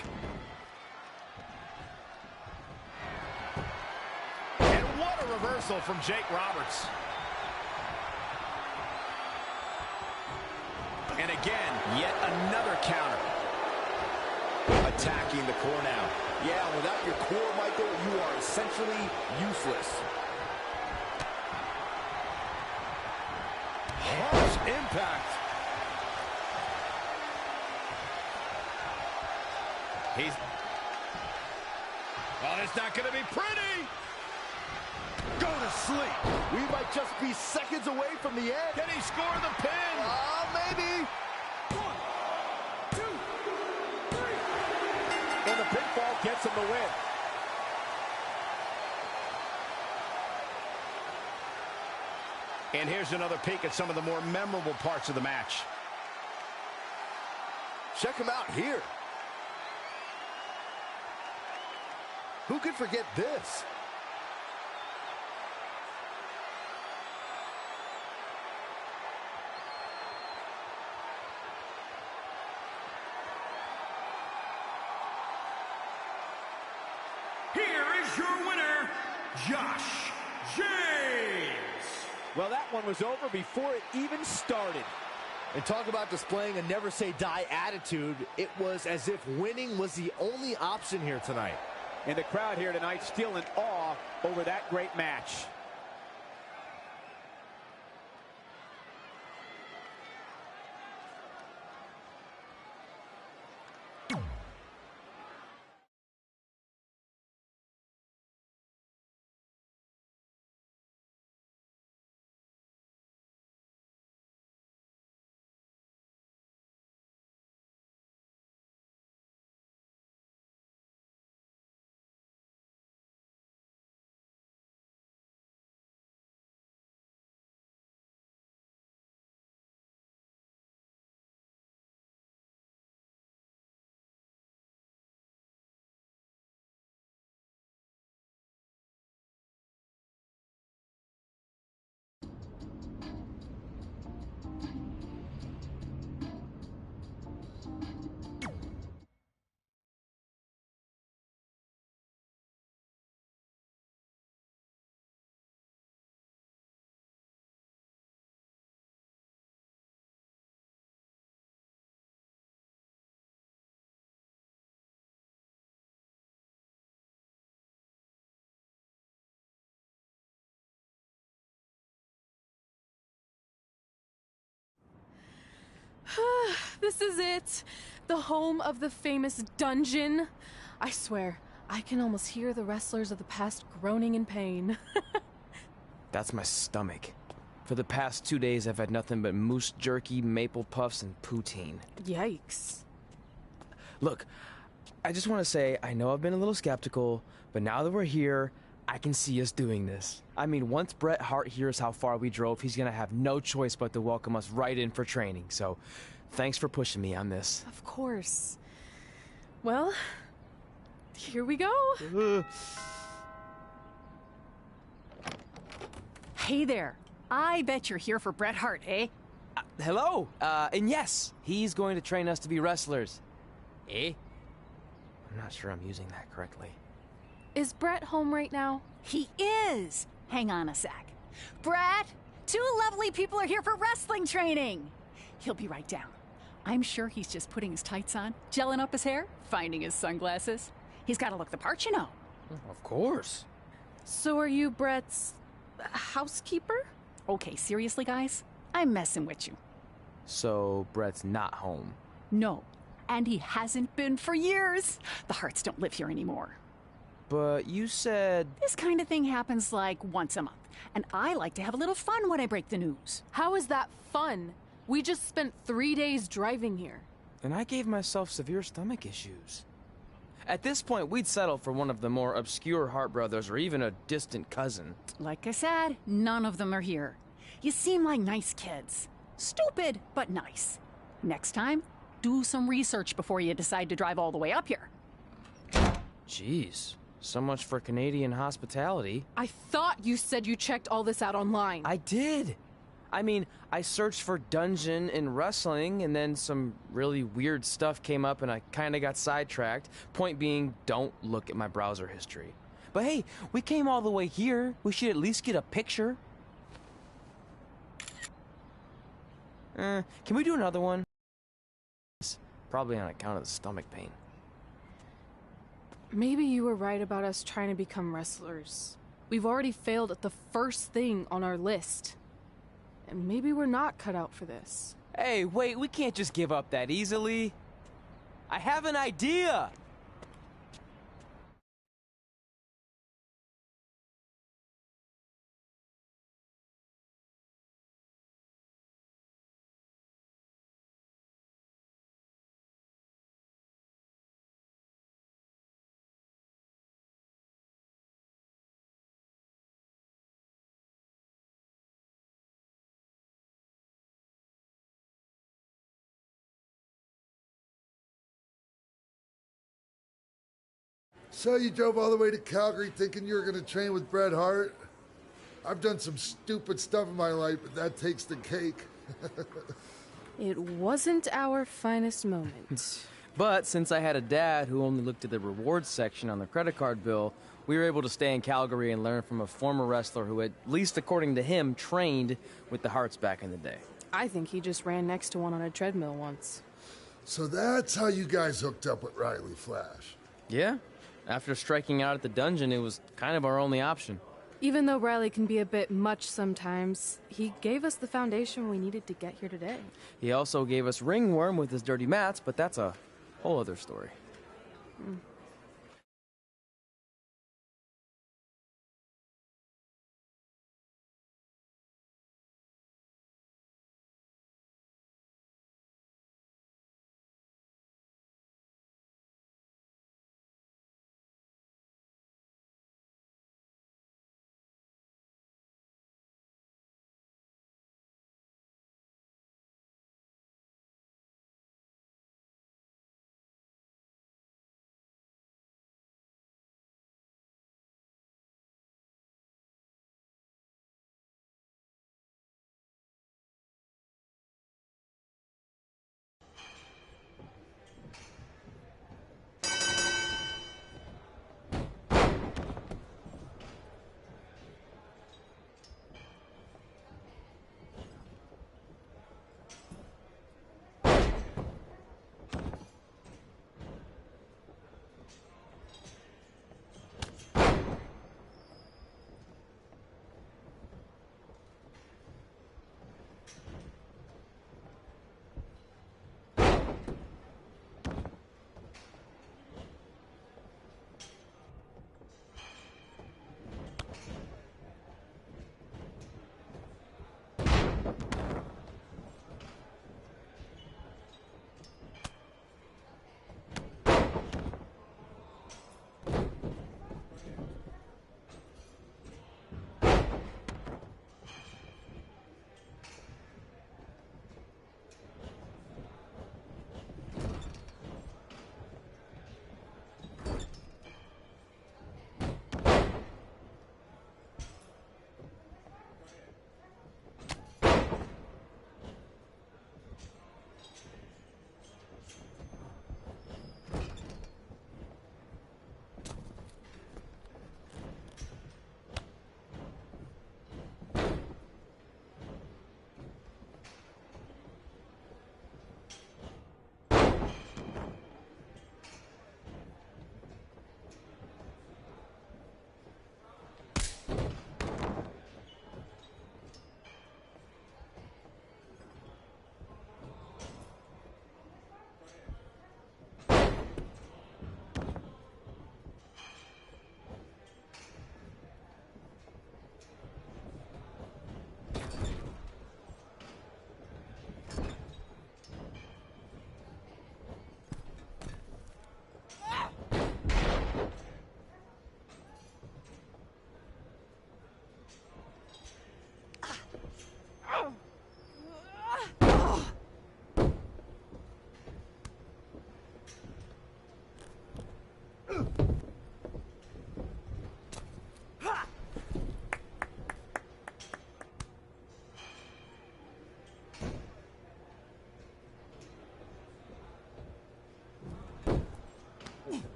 And what a reversal from Jake Roberts. And again, yet another counter. Attacking the core now. Yeah, without your core, Michael, you are essentially useless. Harsh impact. He's... Well, it's not going to be pretty. Go to sleep. We might just be seconds away from the end. Can he score the pin? Maybe. 1, 2, 3. And the pinfall gets him the win. And here's another peek at some of the more memorable parts of the match. Check him out here. Who could forget this? Here is your winner, Josh James. Well, that one was over before it even started. And talk about displaying a never-say-die attitude. It was as if winning was the only option here tonight. And the crowd here tonight still in awe over that great match. This is it. The home of the famous dungeon. I swear, I can almost hear the wrestlers of the past groaning in pain. That's my stomach. For the past 2 days, I've had nothing but moose jerky, maple puffs, and poutine. Yikes. Look, I just want to say, I know I've been a little skeptical, but now that we're here, I can see us doing this. I mean, once Bret Hart hears how far we drove, he's going to have no choice but to welcome us right in for training. So, thanks for pushing me on this. Of course. Well, here we go. Hey there. I bet you're here for Bret Hart, eh? Hello. And yes, he's going to train us to be wrestlers. Eh? I'm not sure I'm using that correctly. Is Bret home right now? He is. Hang on a sec. Bret, 2 lovely people are here for wrestling training. He'll be right down. I'm sure he's just putting his tights on, gelling up his hair, finding his sunglasses. He's got to look the part, you know. Of course. So are you Bret's housekeeper? Okay, seriously, guys? I'm messing with you. So Bret's not home? No, and he hasn't been for years. The Harts don't live here anymore. But you said... This kind of thing happens like once a month, and I like to have a little fun when I break the news. How is that fun? We just spent 3 days driving here. And I gave myself severe stomach issues. At this point, we'd settle for one of the more obscure Hart brothers or even a distant cousin. Like I said, none of them are here. You seem like nice kids. Stupid, but nice. Next time, do some research before you decide to drive all the way up here. Jeez. So much for Canadian hospitality. I thought you said you checked all this out online. I did. I mean, I searched for dungeon in wrestling, and then some really weird stuff came up, and I kind of got sidetracked. Point being, don't look at my browser history. But hey, we came all the way here. We should at least get a picture. Can we do another one? Probably on account of the stomach pain. Maybe you were right about us trying to become wrestlers. We've already failed at the first thing on our list. And maybe we're not cut out for this. Hey, wait, we can't just give up that easily. I have an idea! So you drove all the way to Calgary thinking you were going to train with Bret Hart? I've done some stupid stuff in my life, but that takes the cake. It wasn't our finest moment. But since I had a dad who only looked at the rewards section on the credit card bill, we were able to stay in Calgary and learn from a former wrestler who, at least according to him, trained with the Harts back in the day. I think he just ran next to one on a treadmill once. So that's how you guys hooked up with Riley Flash. Yeah. After striking out at the dungeon, it was kind of our only option. Even though Riley can be a bit much sometimes, he gave us the foundation we needed to get here today. He also gave us Ringworm with his dirty mats, but that's a whole other story.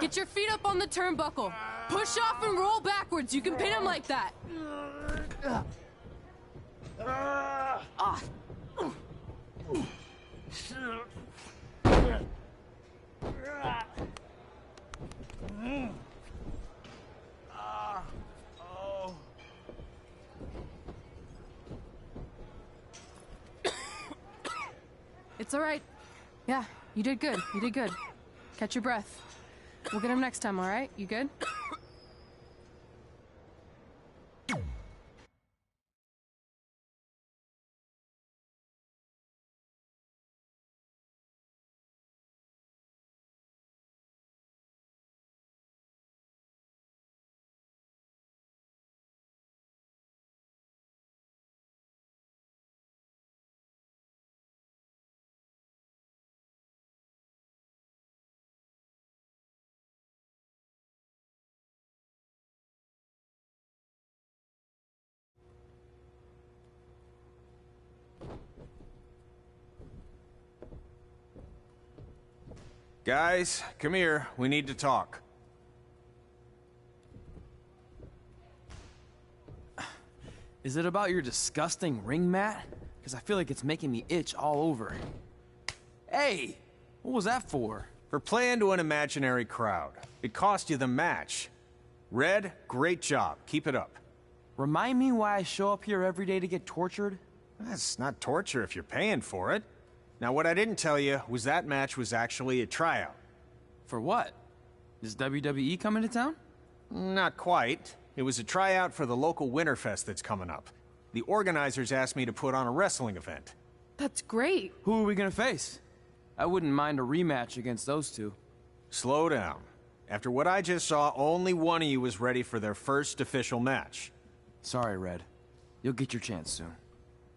Get your feet up on the turnbuckle. Push off and roll backwards. You can pin him like that. It's all right. Yeah, you did good. You did good. Catch your breath. We'll get him next time, all right? You good? Guys, come here. We need to talk. Is it about your disgusting ring mat? Because I feel like it's making me itch all over. Hey, what was that for? For playing to an imaginary crowd. It cost you the match. Red, great job. Keep it up. Remind me why I show up here every day to get tortured? That's not torture if you're paying for it. Now, what I didn't tell you was that match was actually a tryout. For what? Is WWE coming to town? Not quite. It was a tryout for the local Winterfest that's coming up. The organizers asked me to put on a wrestling event. That's great. Who are we gonna face? I wouldn't mind a rematch against those two. Slow down. After what I just saw, only one of you was ready for their first official match. Sorry, Red. You'll get your chance soon.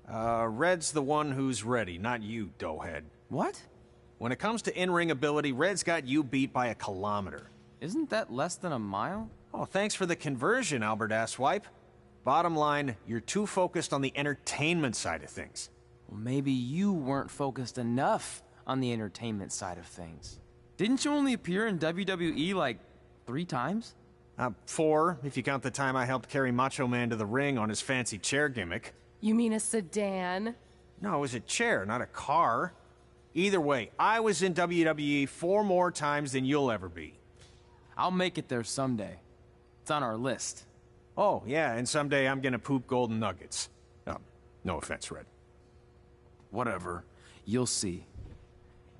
Red's the one who's ready, not you, doughhead. What? When it comes to in-ring ability, Red's got you beat by a kilometer. Isn't that less than a mile? Oh, thanks for the conversion, Albert Asswipe. Bottom line, you're too focused on the entertainment side of things. Well, maybe you weren't focused enough on the entertainment side of things. Didn't you only appear in WWE like 3 times? 4, if you count the time I helped carry Macho Man to the ring on his fancy chair gimmick. You mean a sedan? No, it was a chair, not a car. Either way, I was in WWE 4 more times than you'll ever be. I'll make it there someday. It's on our list. Oh, yeah, and someday I'm gonna poop golden nuggets. No offense, Red. Whatever. You'll see.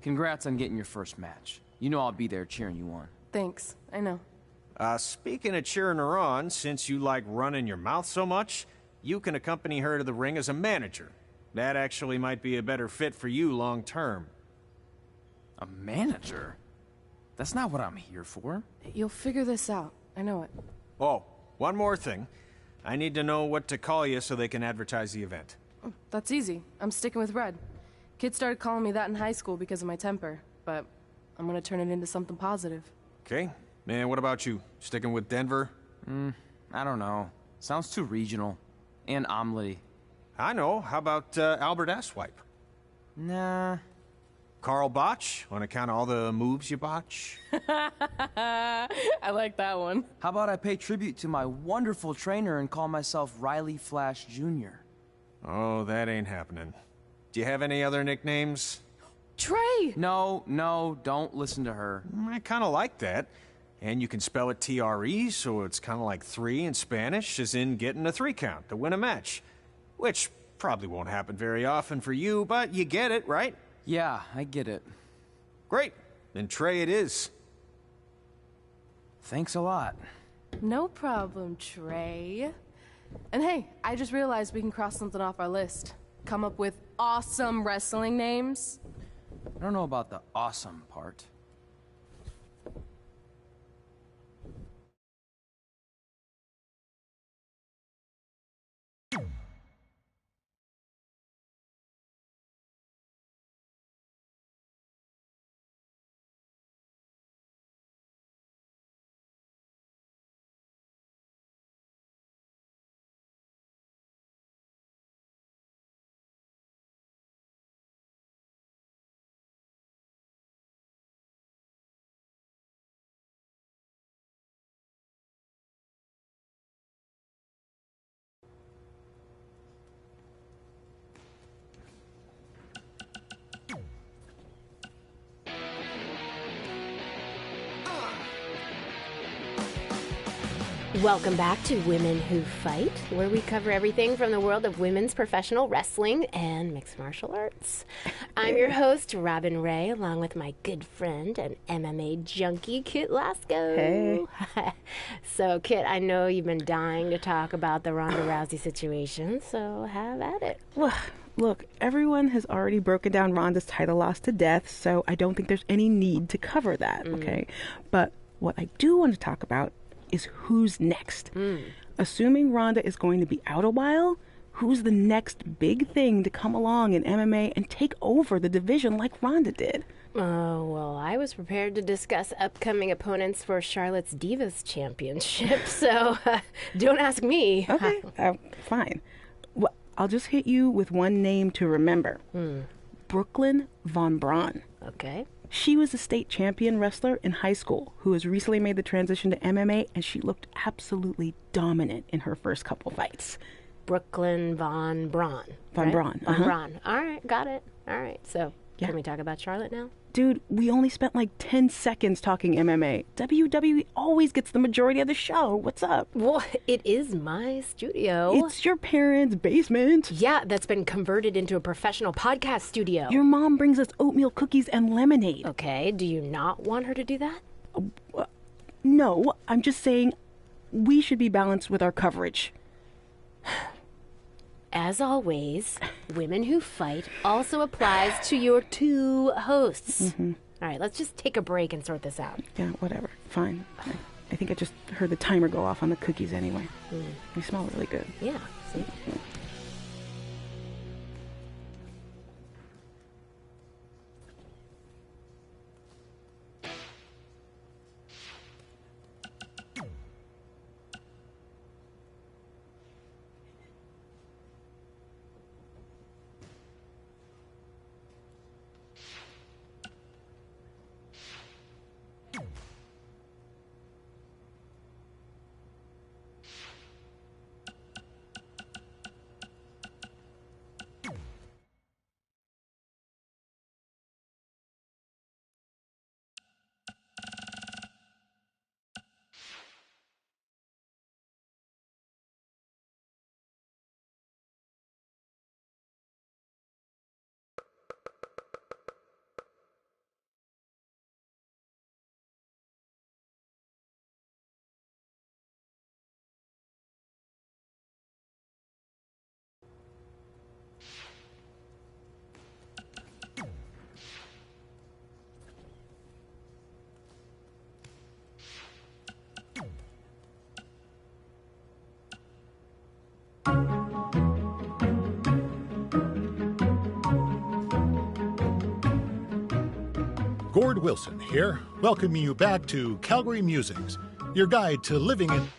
Congrats on getting your first match. You know I'll be there cheering you on. Thanks, I know. Speaking of cheering her on, since you like running your mouth so much, you can accompany her to the ring as a manager. That actually might be a better fit for you long term. A manager? That's not what I'm here for. You'll figure this out. I know it. Oh, one more thing. I need to know what to call you so they can advertise the event. That's easy. I'm sticking with Red. Kids started calling me that in high school because of my temper, but I'm gonna turn it into something positive. Okay. Man, what about you? Sticking with Denver? I don't know. Sounds too regional. And omelette-y. I know. How about Albert Asswipe? Nah. Carl Botch, on account of all the moves you botch? I like that one. How about I pay tribute to my wonderful trainer and call myself Riley Flash Jr.? Oh, that ain't happening. Do you have any other nicknames? Trey! No, don't listen to her. I kind of like that. And you can spell it T-R-E, so it's kind of like 3 in Spanish, as in getting a 3 count to win a match. Which probably won't happen very often for you, but you get it, right? Yeah, I get it. Great. Then Trey it is. Thanks a lot. No problem, Trey. And hey, I just realized we can cross something off our list. Come up with awesome wrestling names. I don't know about the awesome part. Welcome back to Women Who Fight, where we cover everything from the world of women's professional wrestling and mixed martial arts. I'm your host, Robin Ray, along with my good friend and MMA junkie, Kit Lasco. Hey. So, Kit, I know you've been dying to talk about the Ronda Rousey situation, so have at it. Well, look, everyone has already broken down Ronda's title loss to death, so I don't think there's any need to cover that, okay? But what I do want to talk about is who's next. Assuming Ronda is going to be out a while, who's the next big thing to come along in MMA and take over the division like Ronda did? Oh, well, I was prepared to discuss upcoming opponents for Charlotte's Divas Championship, so don't ask me. Okay, fine. Well, I'll just hit you with one name to remember. Brooklyn Von Braun. Okay. She was a state champion wrestler in high school who has recently made the transition to MMA, and she looked absolutely dominant in her first couple fights. Brooklyn Von Braun. Von Braun. Von Braun. All right, got it. All right, so Yeah. can we talk about Charlotte now? Dude, we only spent like 10 seconds talking MMA. WWE always gets the majority of the show. What's up? Well, it is my studio. It's your parents' basement. Yeah, that's been converted into a professional podcast studio. Your mom brings us oatmeal cookies and lemonade. Okay, do you not want her to do that? No, I'm just saying we should be balanced with our coverage. As always, Women Who Fight also applies to your two hosts. Mm-hmm. All right, let's just take a break and sort this out. Yeah, whatever. Fine. I think I just heard the timer go off on the cookies anyway. Mm. They smell really good. Yeah, see? Gord Wilson here, welcoming you back to Calgary Musings, your guide to living in...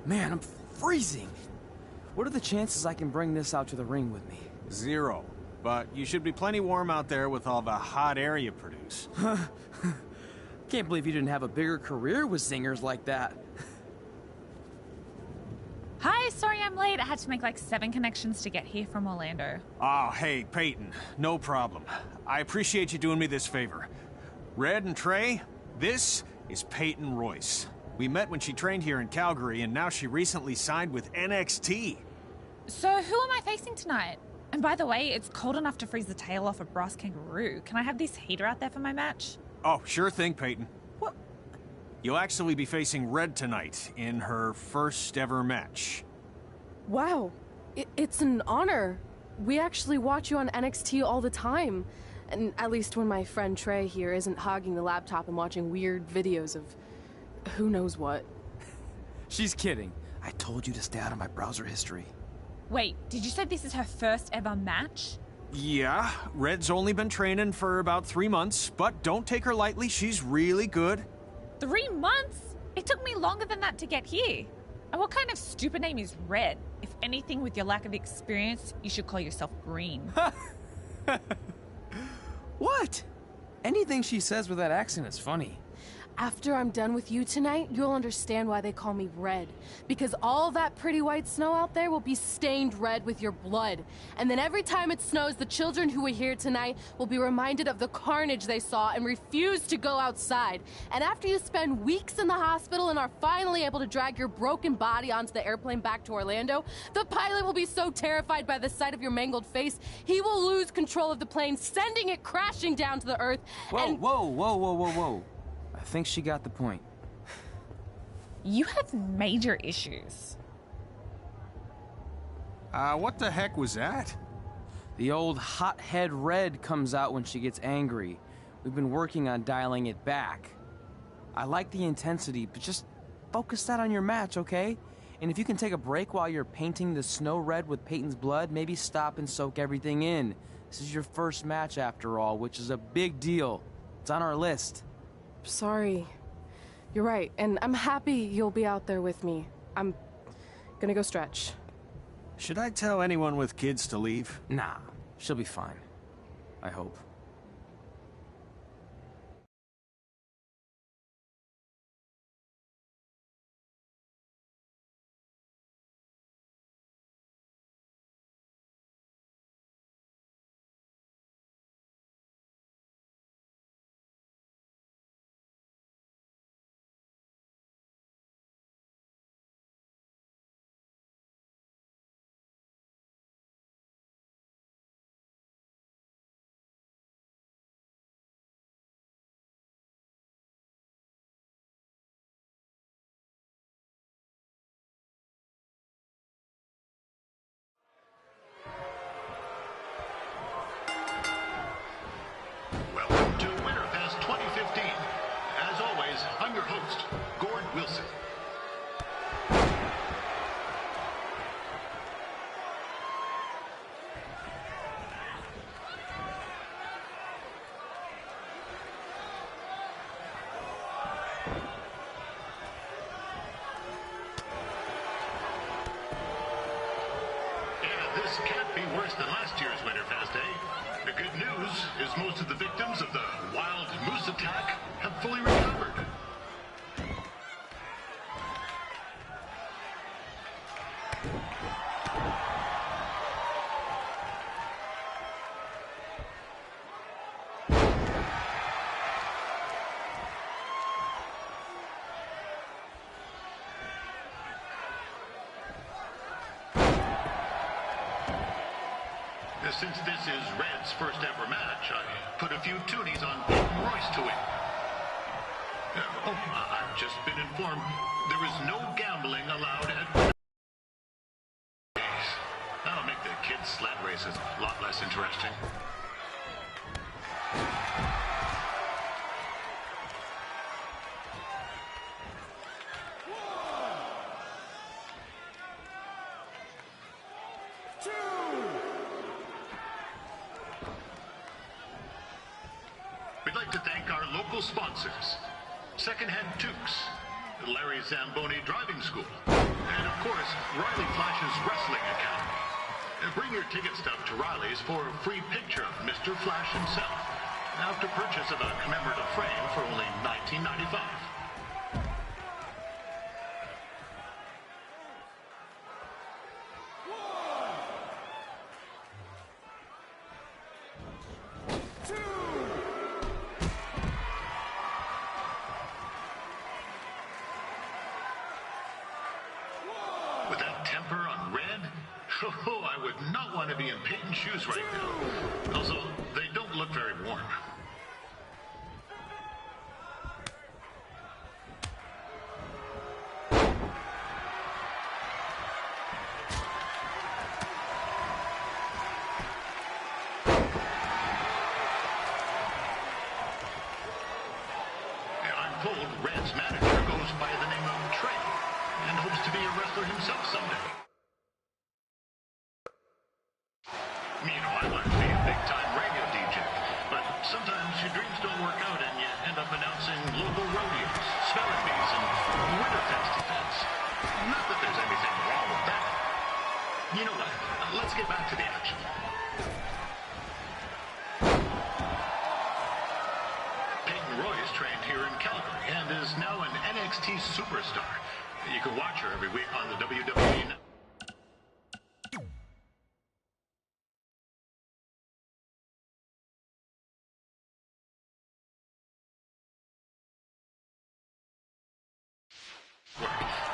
Man, I'm freezing. What are the chances I can bring this out to the ring with me? 0. But you should be plenty warm out there with all the hot air you produce. Can't believe you didn't have a bigger career with singers like that. Hi, sorry I'm late. I had to make like 7 connections to get here from Orlando. Oh, hey, Peyton. No problem. I appreciate you doing me this favor. Red and Trey, this is Peyton Royce. We met when she trained here in Calgary, and now she recently signed with NXT. So who am I facing tonight? And by the way, it's cold enough to freeze the tail off a brass kangaroo. Can I have this heater out there for my match? Oh, sure thing, Peyton. What? You'll actually be facing Red tonight in her first ever match. Wow, it's an honor. We actually watch you on NXT all the time. And at least when my friend Trey here isn't hogging the laptop and watching weird videos of who knows what. She's kidding. I told you to stay out of my browser history. Wait, did you say this is her first ever match? Yeah, Red's only been training for about 3 months, but don't take her lightly, she's really good. 3 months? It took me longer than that to get here. And what kind of stupid name is Red? If anything, with your lack of experience, you should call yourself Green. What? Anything she says with that accent is funny. After I'm done with you tonight, you'll understand why they call me Red. Because all that pretty white snow out there will be stained red with your blood. And then every time it snows, the children who were here tonight will be reminded of the carnage they saw and refuse to go outside. And after you spend weeks in the hospital and are finally able to drag your broken body onto the airplane back to Orlando, the pilot will be so terrified by the sight of your mangled face, he will lose control of the plane, sending it crashing down to the earth. Whoa. I think she got the point. You have major issues. What the heck was that? The old hothead red comes out when she gets angry. We've been working on dialing it back. I like the intensity, but just focus that on your match, okay? And if you can take a break while you're painting the snow red with Peyton's blood, maybe stop and soak everything in. This is your first match after all, which is a big deal. It's on our list. Sorry. You're right, and I'm happy you'll be out there with me. I'm gonna go stretch. Should I tell anyone with kids to leave? Nah, she'll be fine. I hope. Welcome to Winterfest 2015. As always, I'm your host, Gord Wilson. Yeah, this can't be worse than last year's Winterfest, eh? The good news is most of the victims of the wild moose attack have fully recovered. Since this is Red's first ever match, I put a few toonies on Peyton Royce to win. I've just been informed there is no gambling allowed at... That'll make the kids' sled races a lot less interesting. We'd like to thank our local sponsors, Secondhand Tukes, Larry Zamboni Driving School, and of course, Riley Flash's Wrestling Academy. Bring your ticket stub to Riley's for a free picture of Mr. Flash himself, after purchase of a commemorative frame for only $19.95. With that temper on Red, oh, I would not want to be in Peyton's shoes right now. Also, they don't look very warm. I'm told Red's manager goes by the name of Trey and hopes to be a wrestler himself someday. You know, I want to be a big-time radio DJ, but sometimes your dreams don't work out and you end up announcing local rodeos, spelling bees, and Winterfest events. Not that there's anything wrong with that. You know what? Let's get back to the action. Peyton Royce trained here in Calgary and is now an NXT superstar. You can watch her every week on the WWE Network.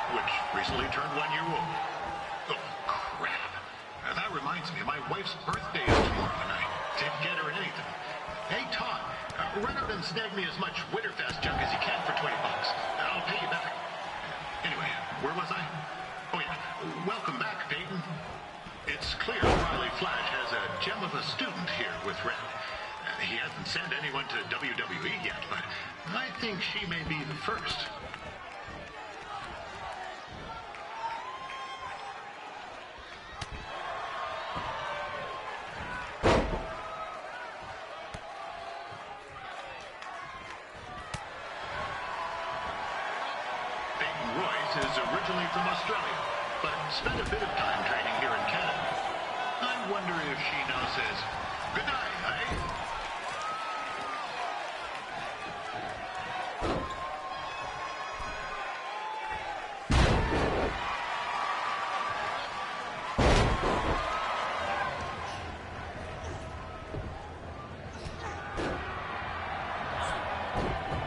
Which recently turned 1 year old. Oh, crap. That reminds me, my wife's birthday is tomorrow, and I didn't get her anything. Hey, Todd, run out and snag me as much Winterfest junk as you can for $20. I'll pay you back. Anyway, where was I? Oh, yeah. Welcome back, Peyton. It's clear Riley Flash has a gem of a student here with Red. He hasn't sent anyone to WWE yet, but I think she may be the first. Is originally from Australia, but spent a bit of time training here in Canada. I wonder if she now says, good night,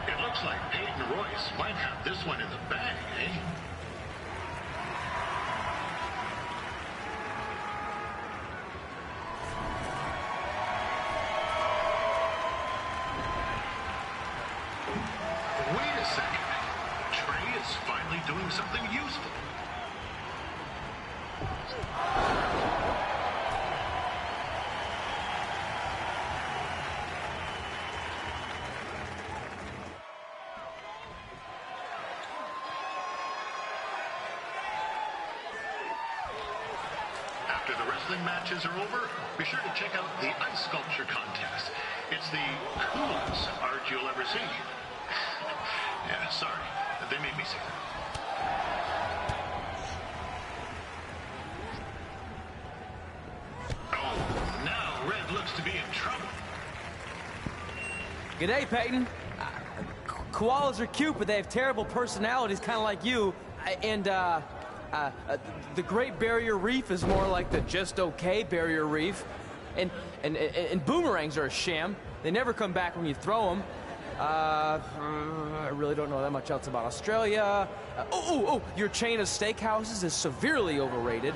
It looks like Peyton Royce might have this one in the bag, eh? Wait a second. Trey is finally doing something useful. After the wrestling matches are over, be sure to check out the ice sculpture contest. It's the coolest art you'll ever see. Yeah, sorry. They made me say that. Oh, now Red looks to be in trouble. G'day, Peyton. Koalas are cute, but they have terrible personalities, kind of like you. The Great Barrier Reef is more like the just okay Barrier Reef. And boomerangs are a sham. They never come back when you throw them. I really don't know that much else about Australia. Your chain of steakhouses is severely overrated.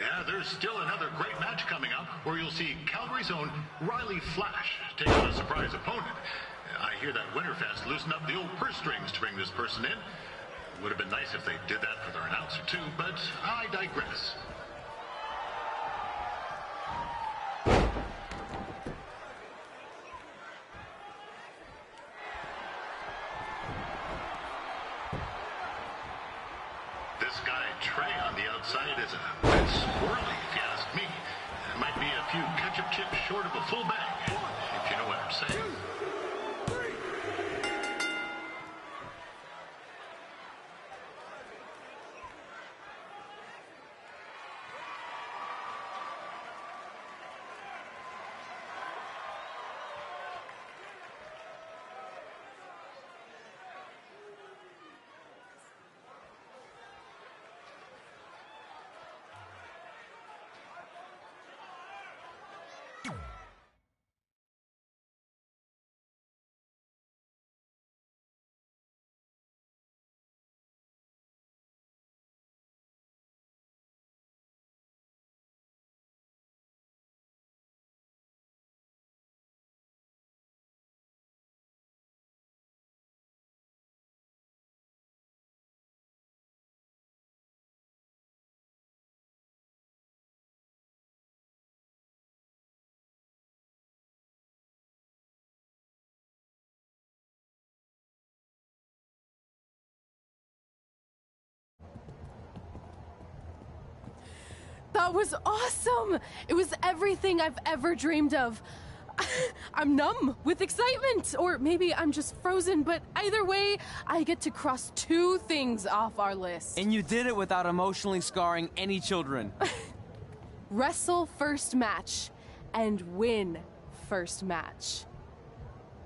Yeah, there's still another great match coming up where you'll see Calgary's own Riley Flash take on a surprise opponent. I hear that Winterfest loosened up the old purse strings to bring this person in. Would have been nice if they did that for their announcer too, but I digress. This guy Trey on the outside is a bit squirrely, if you ask me. There might be a few ketchup chips short of a full bag, if you know what I'm saying. That was awesome! It was everything I've ever dreamed of. I'm numb with excitement, or maybe I'm just frozen, but either way, I get to cross 2 things off our list. And you did it without emotionally scarring any children. Wrestle first match and win first match.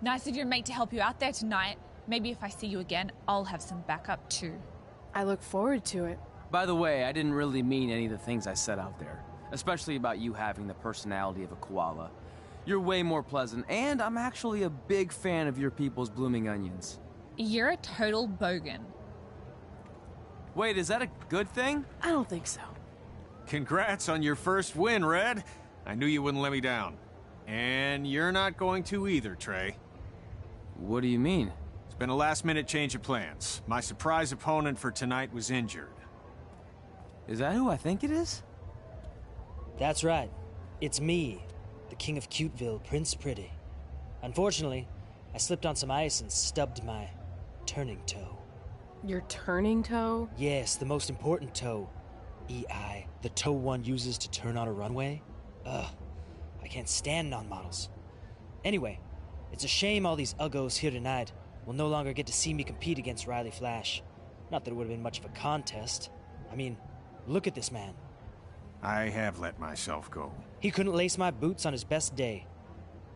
Nice of your mate to help you out there tonight. Maybe if I see you again, I'll have some backup too. I look forward to it. By the way, I didn't really mean any of the things I said out there, especially about you having the personality of a koala. You're way more pleasant, and I'm actually a big fan of your people's blooming onions. You're a total bogan. Wait, is that a good thing? I don't think so. Congrats on your first win, Red. I knew you wouldn't let me down. And you're not going to either, Trey. What do you mean? It's been a last-minute change of plans. My surprise opponent for tonight was injured. Is that who I think it is? That's right. It's me, the King of Cuteville, Prince Pretty. Unfortunately, I slipped on some ice and stubbed my turning toe. Your turning toe? Yes, the most important toe. EI, the toe one uses to turn on a runway. Ugh, I can't stand non-models. Anyway, it's a shame all these uggos here tonight will no longer get to see me compete against Riley Flash. Not that it would have been much of a contest. I mean, look at this man. I have let myself go. He couldn't lace my boots on his best day.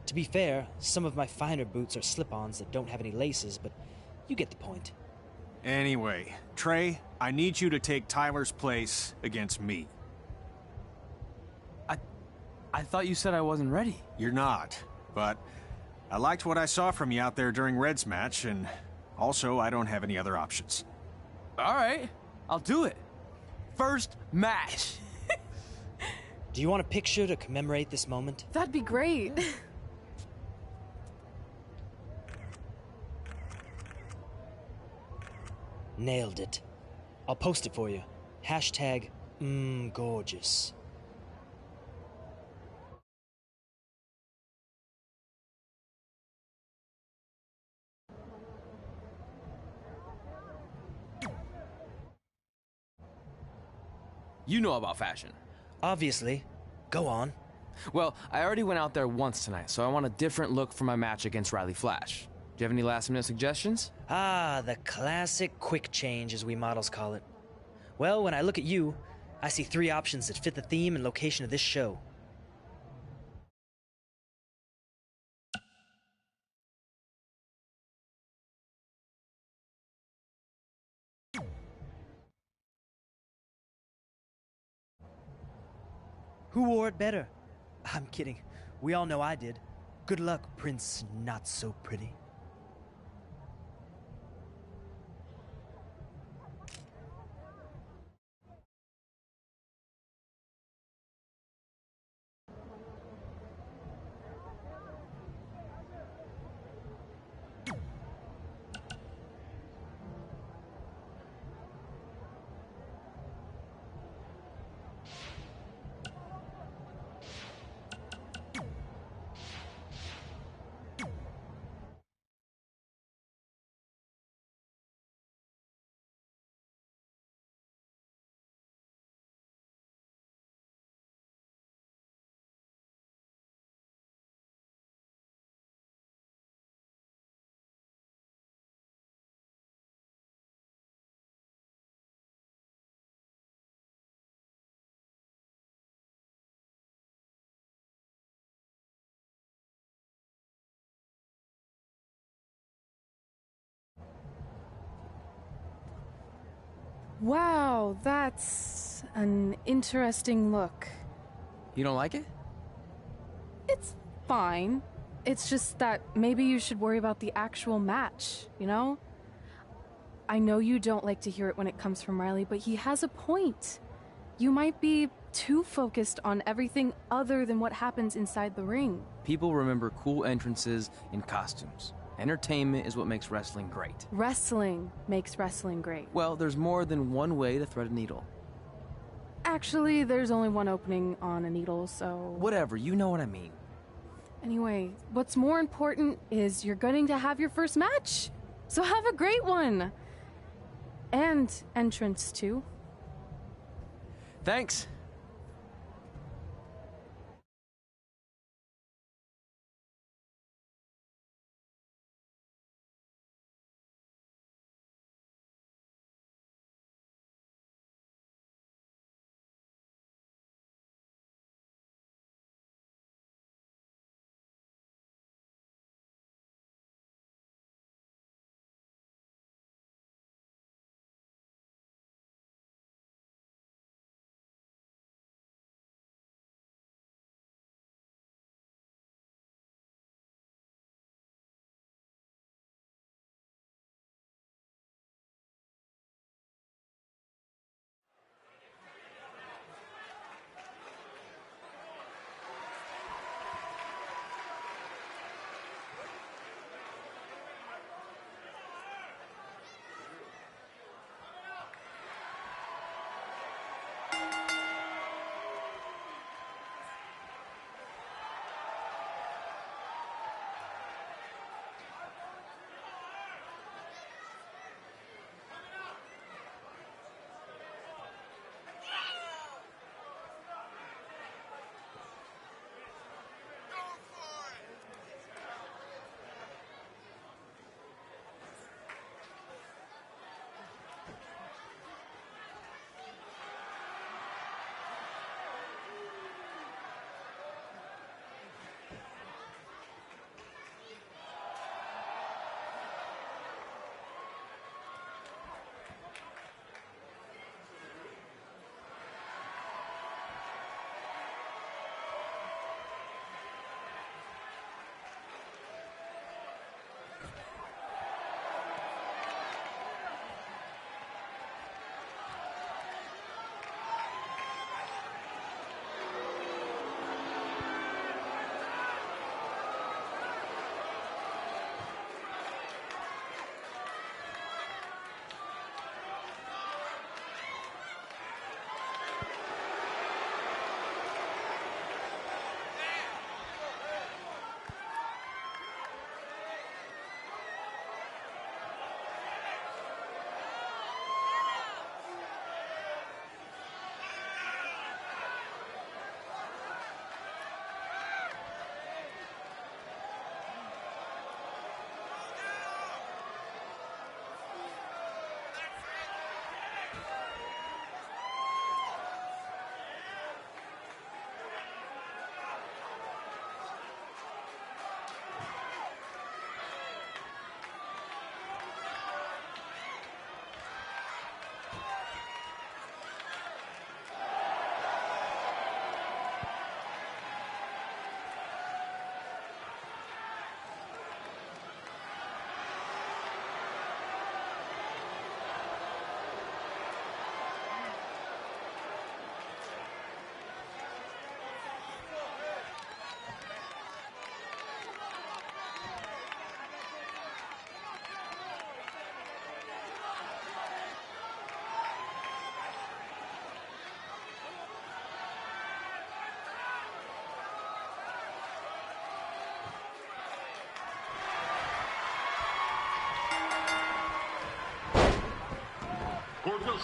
To be fair, some of my finer boots are slip-ons that don't have any laces, but you get the point. Anyway, Trey, I need you to take Tyler's place against me. I thought you said I wasn't ready. You're not, but I liked what I saw from you out there during Red's match, and also I don't have any other options. All right, I'll do it. First match. Do you want a picture to commemorate this moment? That'd be great. Nailed it. I'll post it for you. Hashtag gorgeous. You know about fashion. Obviously. Go on. Well, I already went out there once tonight, so I want a different look for my match against Riley Flash. Do you have any last-minute suggestions? Ah, the classic quick change, as we models call it. Well, when I look at you, I see 3 options that fit the theme and location of this show. Who wore it better? I'm kidding. We all know I did. Good luck, Prince Not So Pretty. Wow, that's an interesting look. You don't like it? It's fine. It's just that maybe you should worry about the actual match, you know? I know you don't like to hear it when it comes from Riley, but he has a point. You might be too focused on everything other than what happens inside the ring. People remember cool entrances and costumes. Entertainment is what makes wrestling great. Wrestling makes wrestling great. Well, there's more than one way to thread a needle. Actually, there's only one opening on a needle, so... Whatever, you know what I mean. Anyway, what's more important is you're going to have your first match. So have a great one. And entrance, too. Thanks.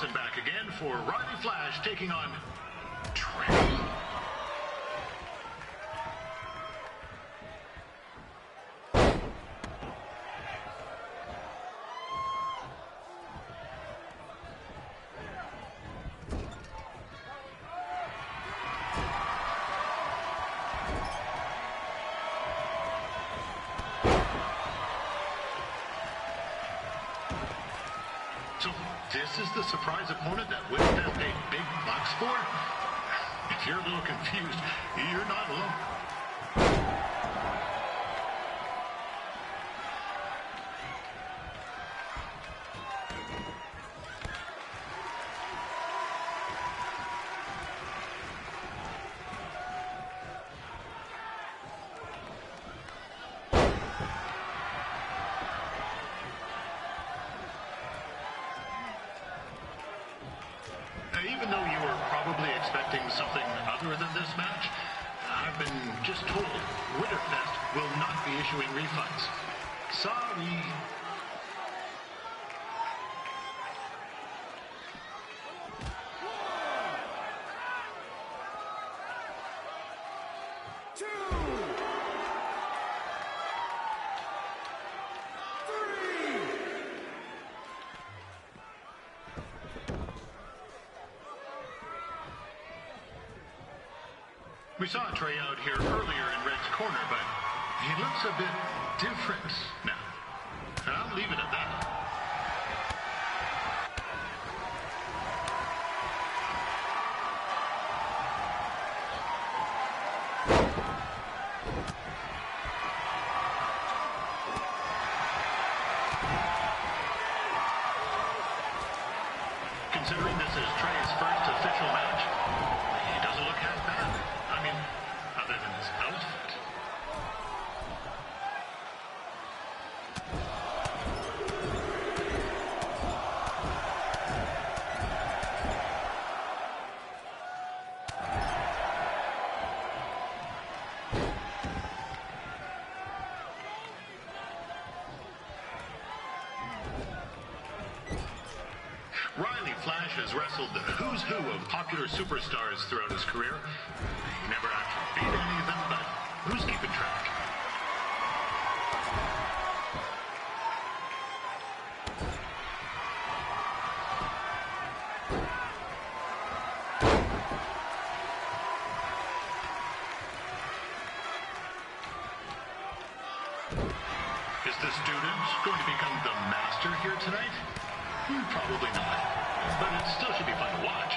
Wilson back again for Riley Flash taking on Trey. So this is the surprise opponent that Winterfest paid big bucks for? If you're a little confused, you're not alone. Even though you were probably expecting something other than this match, I've been just told Winterfest will not be issuing refunds. Sorry. We saw Trey out here earlier in Red's corner, but he looks a bit different now. And I'll leave it at that. Considering this is Trey's first official match, he doesn't look half bad. I mean, other than his outfit. Riley Flash has wrestled the who's who of popular superstars throughout his career. He never actually beat any of them, but who's keeping track? Is the student going to become the master here tonight? Probably not, but it still should be fun to watch.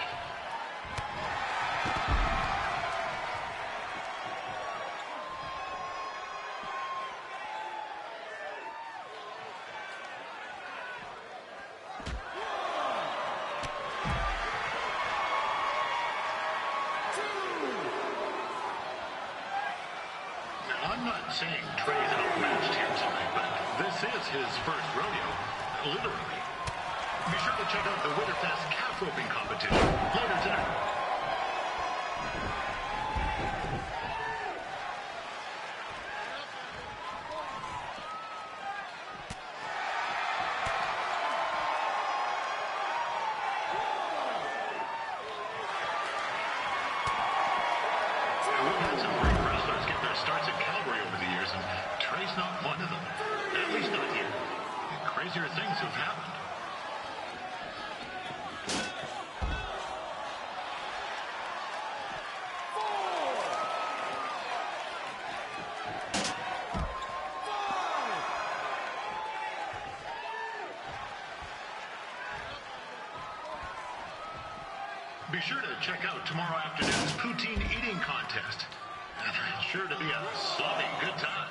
Now, I'm not saying Trey's outmatched here tonight, but this is his first rodeo, literally. Be sure to check out the Winterfest calf roping competition later tonight. We've had some great wrestlers get their starts at Calgary over the years, and Trey's not one of them. At least not here. Crazier things have happened. Be sure to check out tomorrow afternoon's poutine eating contest. Sure to be a sloppy good time.